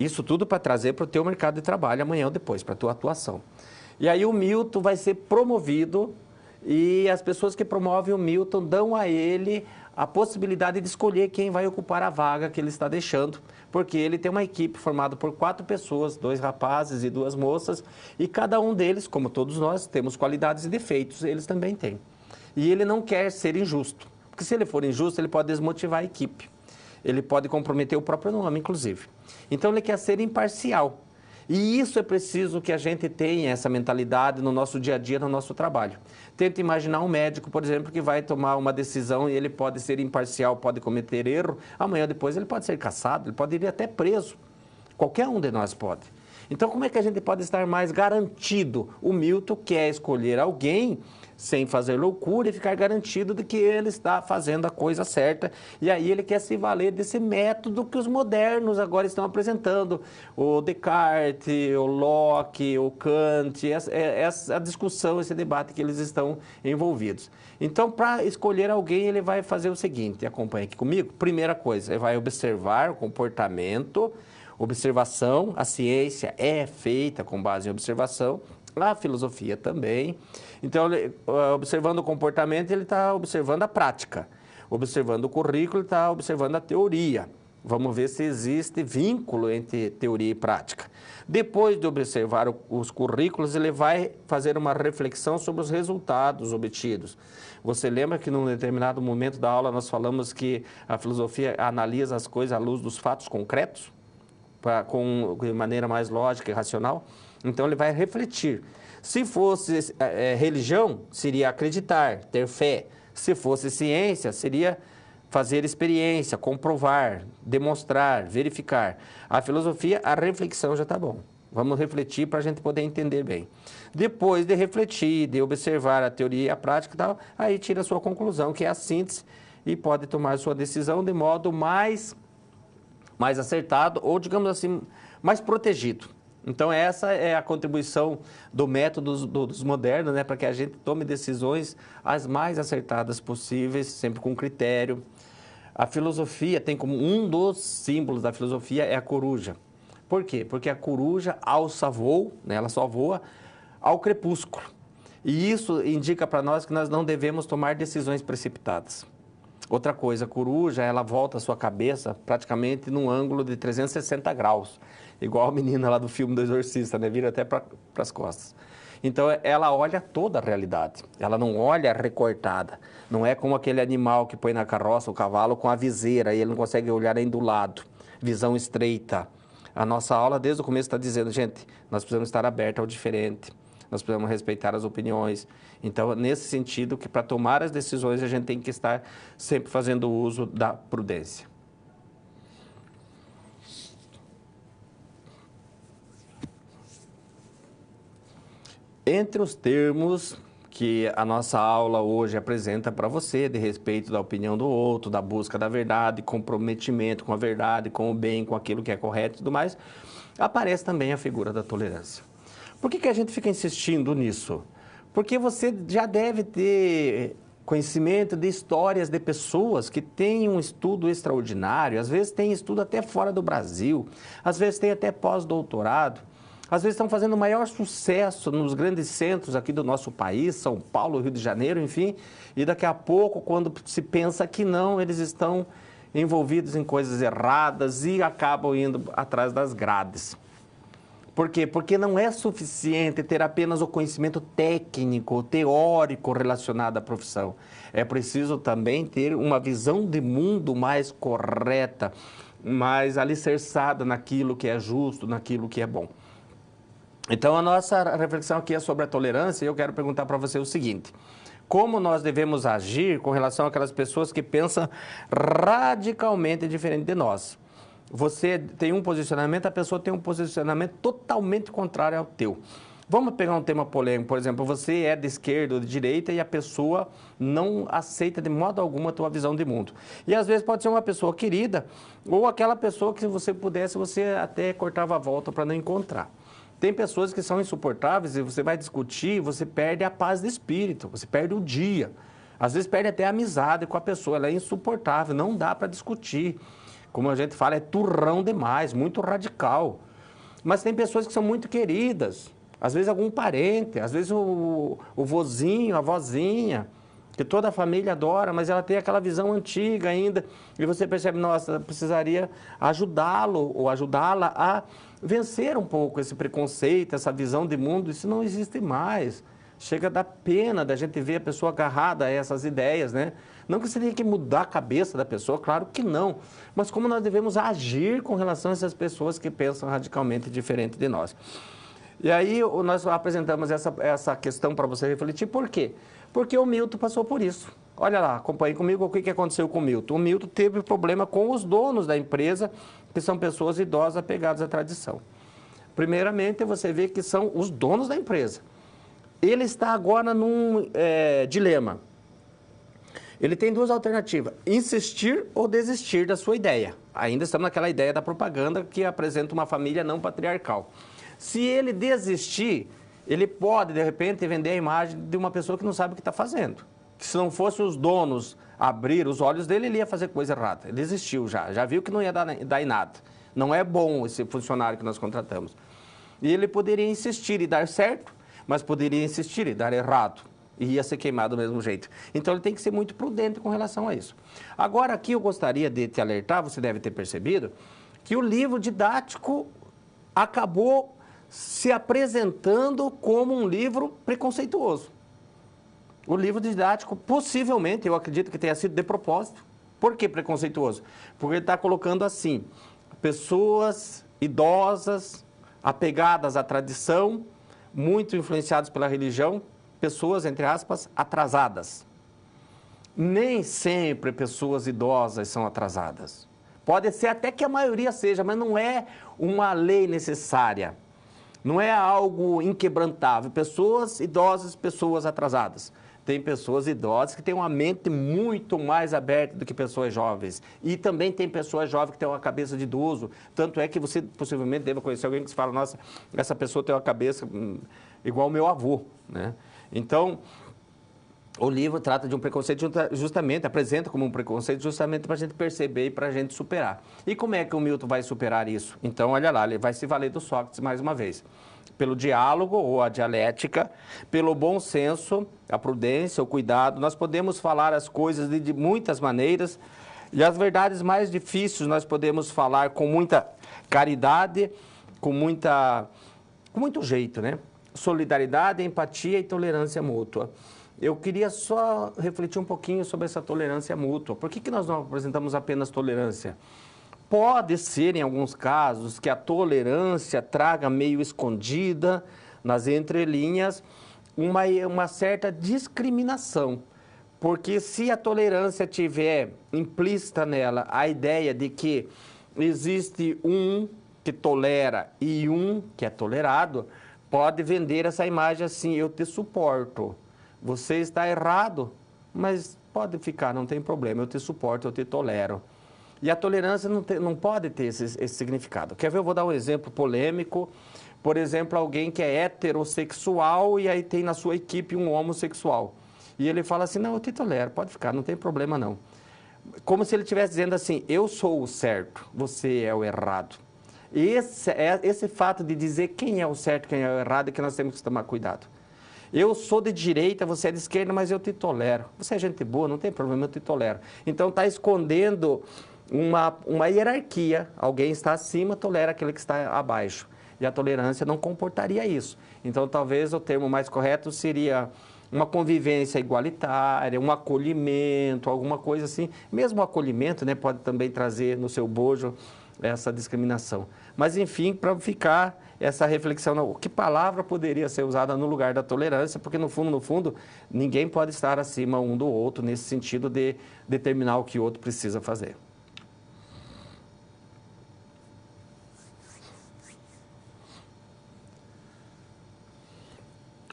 Isso tudo para trazer para o teu mercado de trabalho amanhã ou depois, para a tua atuação. E aí o Milton vai ser promovido e as pessoas que promovem o Milton dão a ele a possibilidade de escolher quem vai ocupar a vaga que ele está deixando, porque ele tem uma equipe formada por 4 pessoas, 2 rapazes e 2 moças, e cada um deles, como todos nós, temos qualidades e defeitos, eles também têm. E ele não quer ser injusto, porque se ele for injusto, ele pode desmotivar a equipe, ele pode comprometer o próprio nome, inclusive. Então, ele quer ser imparcial. E isso é preciso que a gente tenha essa mentalidade no nosso dia a dia, no nosso trabalho. Tenta imaginar um médico, por exemplo, que vai tomar uma decisão e ele pode ser imparcial, pode cometer erro. Amanhã depois ele pode ser cassado, ele pode ir até preso. Qualquer um de nós pode. Então, como é que a gente pode estar mais garantido? O Milton quer escolher alguém sem fazer loucura e ficar garantido de que ele está fazendo a coisa certa. E aí ele quer se valer desse método que os modernos agora estão apresentando. O Descartes, o Locke, o Kant, essa discussão, esse debate que eles estão envolvidos. Então, para escolher alguém, ele vai fazer o seguinte, acompanha aqui comigo. Primeira coisa, ele vai observar o comportamento, observação, a ciência é feita com base em observação, a filosofia também. Então, observando o comportamento, ele está observando a prática. Observando o currículo, ele está observando a teoria. Vamos ver se existe vínculo entre teoria e prática. Depois de observar os currículos, ele vai fazer uma reflexão sobre os resultados obtidos. Você lembra que num determinado momento da aula nós falamos que a filosofia analisa as coisas à luz dos fatos concretos? De maneira mais lógica e racional. Então, ele vai refletir. Se fosse religião, seria acreditar, ter fé. Se fosse ciência, seria fazer experiência, comprovar, demonstrar, verificar. A filosofia, a reflexão já está bom. Vamos refletir para a gente poder entender bem. Depois de refletir, de observar a teoria e a prática e tal, aí tira a sua conclusão, que é a síntese, e pode tomar sua decisão de modo mais acertado ou, digamos assim, mais protegido. Então, essa é a contribuição do método dos modernos, né, para que a gente tome decisões as mais acertadas possíveis, sempre com critério. A filosofia tem como um dos símbolos da filosofia é a coruja. Por quê? Porque a coruja alça voo, né, ela só voa ao crepúsculo. E isso indica para nós que nós não devemos tomar decisões precipitadas. Outra coisa, a coruja, ela volta a sua cabeça praticamente num ângulo de 360 graus, igual a menina lá do filme do Exorcista, né? Vira até para as costas. Então, ela olha toda a realidade, ela não olha recortada. Não é como aquele animal que põe na carroça o cavalo com a viseira e ele não consegue olhar nem do lado, visão estreita. A nossa aula, desde o começo, está dizendo, gente, nós precisamos estar abertos ao diferente. nós precisamos respeitar as opiniões. Então, nesse sentido, que para tomar as decisões a gente tem que estar sempre fazendo uso da prudência. Entre os termos que a nossa aula hoje apresenta para você, de respeito da opinião do outro, da busca da verdade, comprometimento com a verdade, com o bem, com aquilo que é correto e tudo mais, aparece também a figura da tolerância. Por que a gente fica insistindo nisso? Porque você já deve ter conhecimento de histórias de pessoas que têm um estudo extraordinário, às vezes tem estudo até fora do Brasil, às vezes tem até pós-doutorado, às vezes estão fazendo o maior sucesso nos grandes centros aqui do nosso país, São Paulo, Rio de Janeiro, enfim, e daqui a pouco, quando se pensa que não, eles estão envolvidos em coisas erradas e acabam indo atrás das grades. Por quê? Porque não é suficiente ter apenas o conhecimento técnico, teórico relacionado à profissão. É preciso também ter uma visão de mundo mais correta, mais alicerçada naquilo que é justo, naquilo que é bom. Então, a nossa reflexão aqui é sobre a tolerância e eu quero perguntar para você o seguinte: como nós devemos agir com relação àquelas pessoas que pensam radicalmente diferente de nós? Você tem um posicionamento, a pessoa tem um posicionamento totalmente contrário ao teu. Vamos pegar um tema polêmico, por exemplo, você é de esquerda ou de direita e a pessoa não aceita de modo algum a tua visão de mundo. E às vezes pode ser uma pessoa querida ou aquela pessoa que se você pudesse, você até cortava a volta para não encontrar. Tem pessoas que são insuportáveis e você vai discutir, você perde a paz de espírito, você perde o dia. Às vezes perde até a amizade com a pessoa, ela é insuportável, não dá para discutir. Como a gente fala, é turrão demais, muito radical. Mas tem pessoas que são muito queridas, às vezes algum parente, às vezes o vozinho, a vozinha, que toda a família adora, mas ela tem aquela visão antiga ainda, e você percebe, nossa, precisaria ajudá-lo ou ajudá-la a vencer um pouco esse preconceito, essa visão de mundo. Isso não existe mais. Chega a dar pena da gente ver a pessoa agarrada a essas ideias, né? Não que você tenha que mudar a cabeça da pessoa, claro que não. Mas como nós devemos agir com relação a essas pessoas que pensam radicalmente diferente de nós. E aí nós apresentamos essa questão para você refletir. Por quê? Porque o Milton passou por isso. Olha lá, acompanhe comigo o que aconteceu com o Milton. O Milton teve problema com os donos da empresa, que são pessoas idosas apegadas à tradição. Primeiramente, você vê que são os donos da empresa. Ele está agora num dilema. Ele tem duas alternativas: insistir ou desistir da sua ideia. Ainda estamos naquela ideia da propaganda que apresenta uma família não patriarcal. Se ele desistir, ele pode, de repente, vender a imagem de uma pessoa que não sabe o que está fazendo. Que se não fosse os donos abrir os olhos dele, ele ia fazer coisa errada. Ele desistiu já viu que não ia dar em nada. Não é bom esse funcionário que nós contratamos. E ele poderia insistir e dar certo, mas poderia insistir e dar errado. E ia ser queimado do mesmo jeito. Então, ele tem que ser muito prudente com relação a isso. Agora, aqui eu gostaria de te alertar, você deve ter percebido, que o livro didático acabou se apresentando como um livro preconceituoso. O livro didático, possivelmente, eu acredito que tenha sido de propósito. Por que preconceituoso? Porque ele está colocando assim: pessoas idosas, apegadas à tradição, muito influenciadas pela religião, pessoas, entre aspas, atrasadas. Nem sempre pessoas idosas são atrasadas. Pode ser até que a maioria seja, mas não é uma lei necessária. Não é algo inquebrantável. Pessoas idosas, pessoas atrasadas. Tem pessoas idosas que têm uma mente muito mais aberta do que pessoas jovens. E também tem pessoas jovens que têm uma cabeça de idoso. Tanto é que você possivelmente deva conhecer alguém que se fala: nossa, essa pessoa tem uma cabeça igual ao meu avô, né? Então, o livro trata de um preconceito justamente, apresenta como um preconceito justamente para a gente perceber e para a gente superar. E como é que o Milton vai superar isso? Então, olha lá, ele vai se valer do Sócrates mais uma vez. Pelo diálogo ou a dialética, pelo bom senso, a prudência, o cuidado. Nós podemos falar as coisas de muitas maneiras e as verdades mais difíceis nós podemos falar com muita caridade, com muito jeito, né? Solidariedade, empatia e tolerância mútua. Eu queria só refletir um pouquinho sobre essa tolerância mútua. Por que nós não apresentamos apenas tolerância? Pode ser, em alguns casos, que a tolerância traga meio escondida nas entrelinhas, uma certa discriminação. Porque se a tolerância tiver implícita nela a ideia de que existe um que tolera e um que é tolerado, pode vender essa imagem assim: eu te suporto, você está errado, mas pode ficar, não tem problema, eu te suporto, eu te tolero. E a tolerância não pode ter esse significado. Quer ver? Eu vou dar um exemplo polêmico. Por exemplo, alguém que é heterossexual e aí tem na sua equipe um homossexual. E ele fala assim: não, eu te tolero, pode ficar, não tem problema não. Como se ele estivesse dizendo assim: eu sou o certo, você é o errado. E esse fato de dizer quem é o certo e quem é o errado é que nós temos que tomar cuidado. Eu sou de direita, você é de esquerda, mas eu te tolero. Você é gente boa, não tem problema, eu te tolero. Então está escondendo uma hierarquia. Alguém está acima, tolera aquele que está abaixo. E a tolerância não comportaria isso. Então talvez o termo mais correto seria uma convivência igualitária, um acolhimento, alguma coisa assim. Mesmo o acolhimento, né, pode também trazer no seu bojo essa discriminação. Mas, enfim, para ficar essa reflexão, que palavra poderia ser usada no lugar da tolerância, porque, no fundo, ninguém pode estar acima um do outro nesse sentido de determinar o que o outro precisa fazer.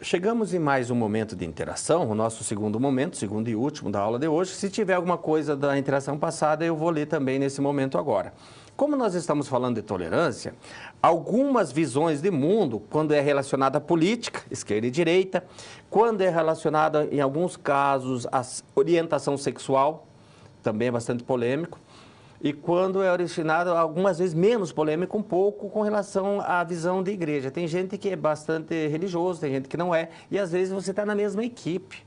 Chegamos em mais um momento de interação, o nosso segundo momento, segundo e último da aula de hoje. Se tiver alguma coisa da interação passada, eu vou ler também nesse momento agora. Como nós estamos falando de tolerância, algumas visões de mundo, quando é relacionada à política, esquerda e direita, quando é relacionada, em alguns casos, à orientação sexual, também é bastante polêmico, e quando é originado, algumas vezes menos polêmico, um pouco com relação à visão de igreja. Tem gente que é bastante religioso, tem gente que não é, e às vezes você está na mesma equipe.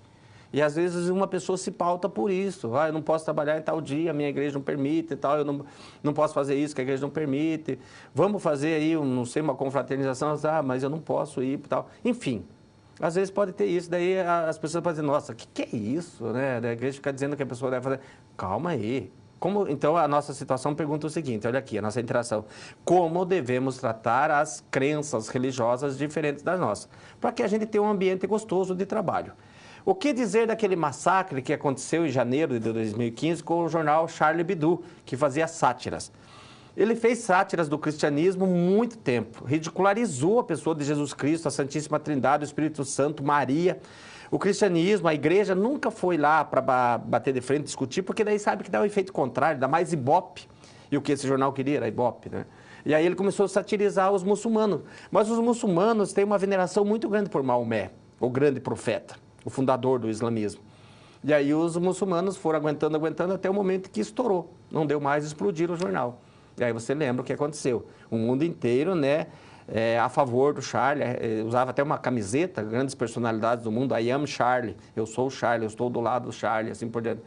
E às vezes uma pessoa se pauta por isso. Eu não posso trabalhar em tal dia, a minha igreja não permite e tal, eu não posso fazer isso que a igreja não permite. Vamos fazer aí, não sei, uma confraternização, mas eu não posso ir e tal. Enfim, às vezes pode ter isso, daí as pessoas podem dizer: nossa, o que é isso, né? A igreja fica dizendo que a pessoa deve fazer. Calma aí. Então, a nossa situação pergunta o seguinte, olha aqui, a nossa interação. Como devemos tratar as crenças religiosas diferentes das nossas? Para que a gente tenha um ambiente gostoso de trabalho. O que dizer daquele massacre que aconteceu em janeiro de 2015 com o jornal Charlie Hebdo, que fazia sátiras? Ele fez sátiras do cristianismo muito tempo, ridicularizou a pessoa de Jesus Cristo, a Santíssima Trindade, o Espírito Santo, Maria. O cristianismo, a igreja nunca foi lá para bater de frente, discutir, porque daí sabe que dá o efeito contrário, dá mais ibope. E o que esse jornal queria era ibope, né? E aí ele começou a satirizar os muçulmanos. Mas os muçulmanos têm uma veneração muito grande por Maomé, o grande profeta, o fundador do islamismo. E aí os muçulmanos foram aguentando até o momento que estourou. Não deu mais, explodir o jornal. E aí você lembra o que aconteceu. O mundo inteiro, né, a favor do Charlie, usava até uma camiseta, grandes personalidades do mundo: I am Charlie, eu sou o Charlie, eu estou do lado do Charlie, assim por diante.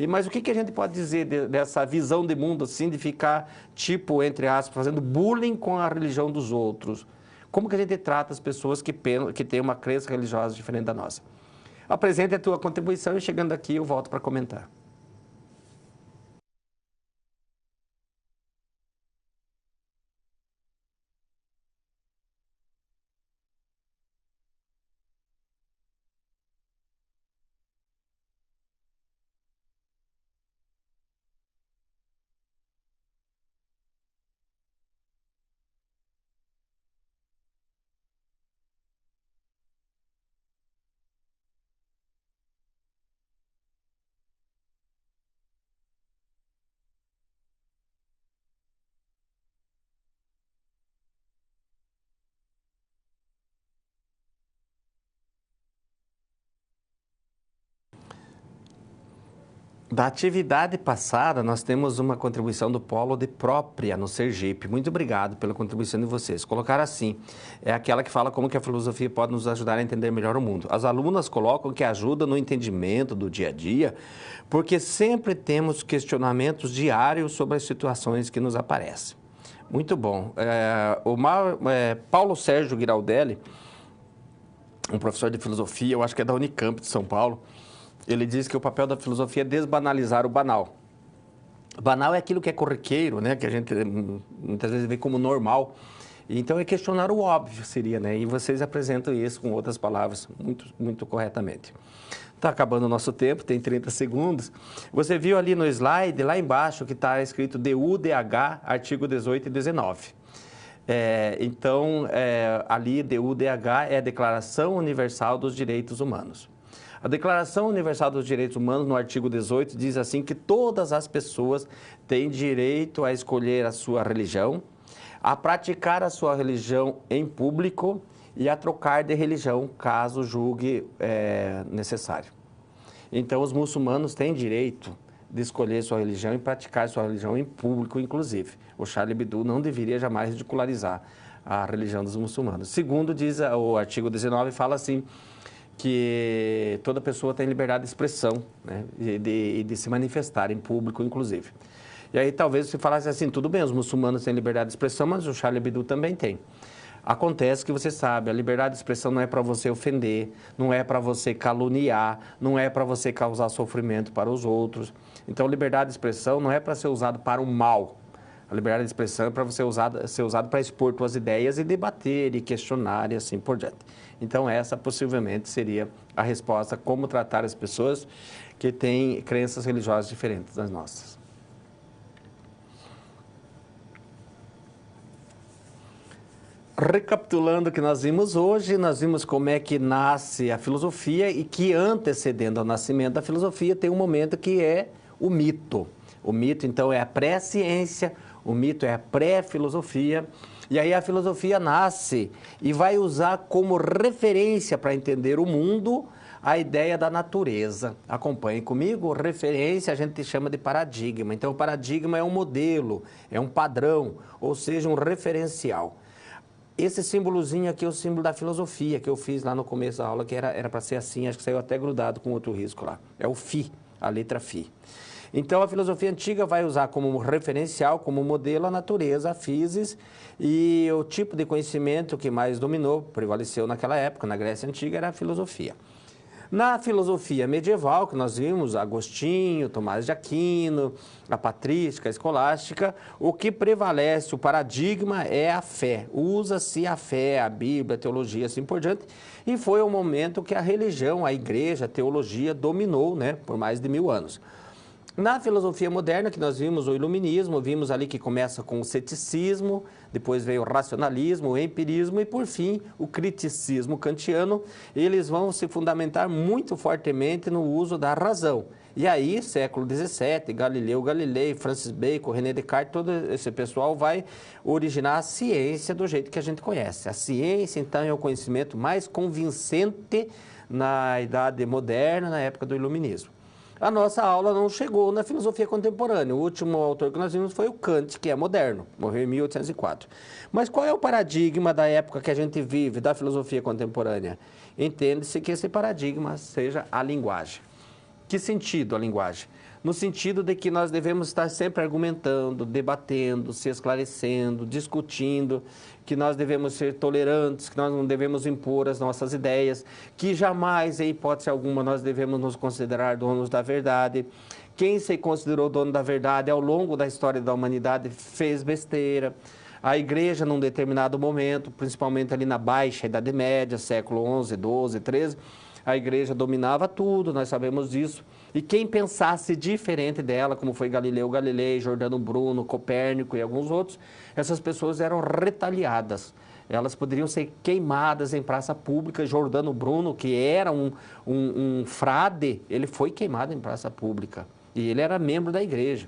Mas o que a gente pode dizer dessa visão de mundo, assim, de ficar, tipo, entre aspas, fazendo bullying com a religião dos outros? Como que a gente trata as pessoas que têm uma crença religiosa diferente da nossa? Apresente a tua contribuição e, chegando aqui, eu volto para comentar. Da atividade passada, nós temos uma contribuição do Polo de Própria, no Sergipe. Muito obrigado pela contribuição de vocês. Colocar assim, é aquela que fala como que a filosofia pode nos ajudar a entender melhor o mundo. As alunas colocam que ajuda no entendimento do dia a dia, porque sempre temos questionamentos diários sobre as situações que nos aparecem. Muito bom. Paulo Sérgio Giraldelli, um professor de filosofia, eu acho que é da Unicamp de São Paulo, ele diz que o papel da filosofia é desbanalizar o banal. O banal é aquilo que é corriqueiro, né? Que a gente muitas vezes vê como normal. Então, é questionar o óbvio, seria, né? E vocês apresentam isso com outras palavras muito corretamente. Está acabando o nosso tempo, tem 30 segundos. Você viu ali no slide, lá embaixo, que está escrito DUDH, artigo 18 e 19. Ali, DUDH é a Declaração Universal dos Direitos Humanos. A Declaração Universal dos Direitos Humanos, no artigo 18, diz assim que todas as pessoas têm direito a escolher a sua religião, a praticar a sua religião em público e a trocar de religião, caso julgue necessário. Então, os muçulmanos têm direito de escolher sua religião e praticar sua religião em público, inclusive. O Charlie Hebdo não deveria jamais ridicularizar a religião dos muçulmanos. Segundo, diz o artigo 19, fala assim, que toda pessoa tem liberdade de expressão, né, e de se manifestar em público, inclusive. E aí talvez você falasse assim, tudo bem, os muçulmanos têm liberdade de expressão, mas o Charlie Hebdo também tem. Acontece que você sabe, a liberdade de expressão não é para você ofender, não é para você caluniar, não é para você causar sofrimento para os outros. Então, liberdade de expressão não é para ser usado para o mal. A liberdade de expressão é para você ser usado para expor suas ideias e debater e questionar e assim por diante. Então, essa possivelmente seria a resposta, como tratar as pessoas que têm crenças religiosas diferentes das nossas. Recapitulando o que nós vimos hoje, nós vimos como é que nasce a filosofia e que antecedendo ao nascimento da filosofia tem um momento que é o mito. O mito, então, é a pré-ciência, o mito é a pré-filosofia, e aí a filosofia nasce e vai usar como referência para entender o mundo a ideia da natureza. Acompanhe comigo, referência a gente chama de paradigma. Então, o paradigma é um modelo, é um padrão, ou seja, um referencial. Esse símbolozinho aqui é o símbolo da filosofia, que eu fiz lá no começo da aula, que era para ser assim, acho que saiu até grudado com outro risco lá. É o Φ, a letra Φ. Então, a filosofia antiga vai usar como referencial, como modelo, a natureza, a physis, e o tipo de conhecimento que mais dominou, prevaleceu naquela época, na Grécia Antiga, era a filosofia. Na filosofia medieval, que nós vimos, Agostinho, Tomás de Aquino, a patrística, a escolástica, o que prevalece, o paradigma é a fé. Usa-se a fé, a Bíblia, a teologia, assim por diante. E foi o momento que a religião, a igreja, a teologia dominou, né, por mais de 1000 anos. Na filosofia moderna, que nós vimos o iluminismo, vimos ali que começa com o ceticismo, depois veio o racionalismo, o empirismo e, por fim, o criticismo kantiano. Eles vão se fundamentar muito fortemente no uso da razão. E aí, século XVII, Galileu Galilei, Francis Bacon, René Descartes, todo esse pessoal vai originar a ciência do jeito que a gente conhece. A ciência, então, é o conhecimento mais convincente na Idade Moderna, na época do iluminismo. A nossa aula não chegou na filosofia contemporânea. O último autor que nós vimos foi o Kant, que é moderno, morreu em 1804. Mas qual é o paradigma da época que a gente vive, da filosofia contemporânea? Entende-se que esse paradigma seja a linguagem. Que sentido a linguagem? No sentido de que nós devemos estar sempre argumentando, debatendo, se esclarecendo, discutindo, que nós devemos ser tolerantes, que nós não devemos impor as nossas ideias, que jamais, em hipótese alguma, nós devemos nos considerar donos da verdade. Quem se considerou dono da verdade ao longo da história da humanidade fez besteira. A igreja, num determinado momento, principalmente ali na Baixa Idade Média, século XI, XII, XIII, a igreja dominava tudo, nós sabemos disso. E quem pensasse diferente dela, como foi Galileu Galilei, Giordano Bruno, Copérnico e alguns outros, essas pessoas eram retaliadas. Elas poderiam ser queimadas em praça pública. Giordano Bruno, que era um frade, ele foi queimado em praça pública. E ele era membro da igreja.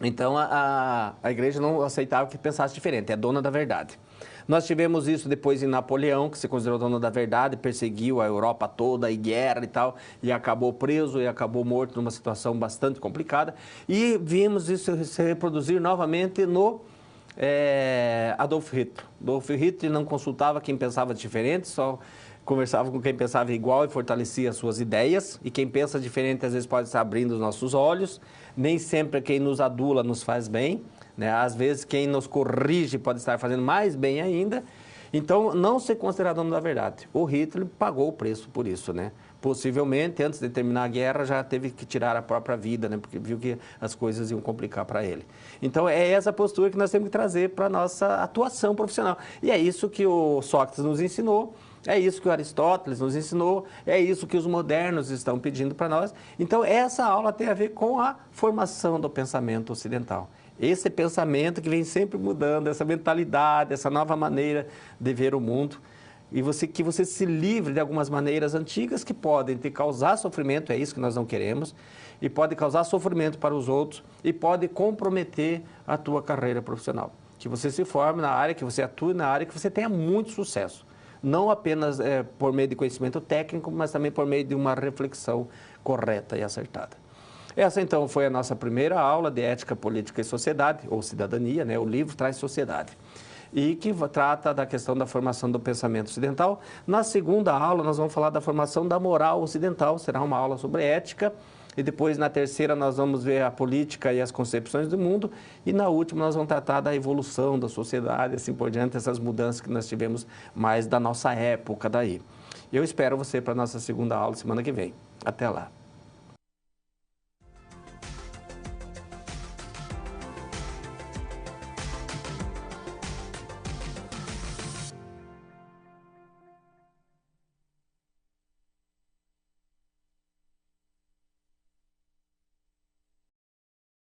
Então, a igreja não aceitava que pensasse diferente, é dona da verdade. Nós tivemos isso depois em Napoleão, que se considerou dono da verdade, perseguiu a Europa toda, e guerra e tal, e acabou preso e acabou morto numa situação bastante complicada. E vimos isso se reproduzir novamente no Adolf Hitler. Adolf Hitler não consultava quem pensava diferente, só conversava com quem pensava igual e fortalecia as suas ideias. E quem pensa diferente às vezes pode estar abrindo os nossos olhos. Nem sempre quem nos adula nos faz bem, né? Às vezes quem nos corrige pode estar fazendo mais bem ainda. Então, não ser considerado dono da verdade. O Hitler pagou o preço por isso, né? Possivelmente, antes de terminar a guerra, já teve que tirar a própria vida, né? Porque viu que as coisas iam complicar para ele. Então, é essa postura que nós temos que trazer para a nossa atuação profissional. E é isso que o Sócrates nos ensinou, é isso que o Aristóteles nos ensinou, é isso que os modernos estão pedindo para nós. Então, essa aula tem a ver com a formação do pensamento ocidental. Esse pensamento que vem sempre mudando, essa mentalidade, essa nova maneira de ver o mundo. E que você se livre de algumas maneiras antigas que podem te causar sofrimento, é isso que nós não queremos, e pode causar sofrimento para os outros e pode comprometer a tua carreira profissional. Que você se forme na área, que você atue na área, que você tenha muito sucesso. Não apenas por meio de conhecimento técnico, mas também por meio de uma reflexão correta e acertada. Essa, então, foi a nossa primeira aula de Ética, Política e Sociedade, ou Cidadania, né? O livro traz sociedade. E que trata da questão da formação do pensamento ocidental. Na segunda aula, nós vamos falar da formação da moral ocidental, será uma aula sobre ética. E depois, na terceira, nós vamos ver a política e as concepções do mundo. E na última, nós vamos tratar da evolução da sociedade, assim por diante, essas mudanças que nós tivemos mais da nossa época daí. Eu espero você para a nossa segunda aula semana que vem. Até lá.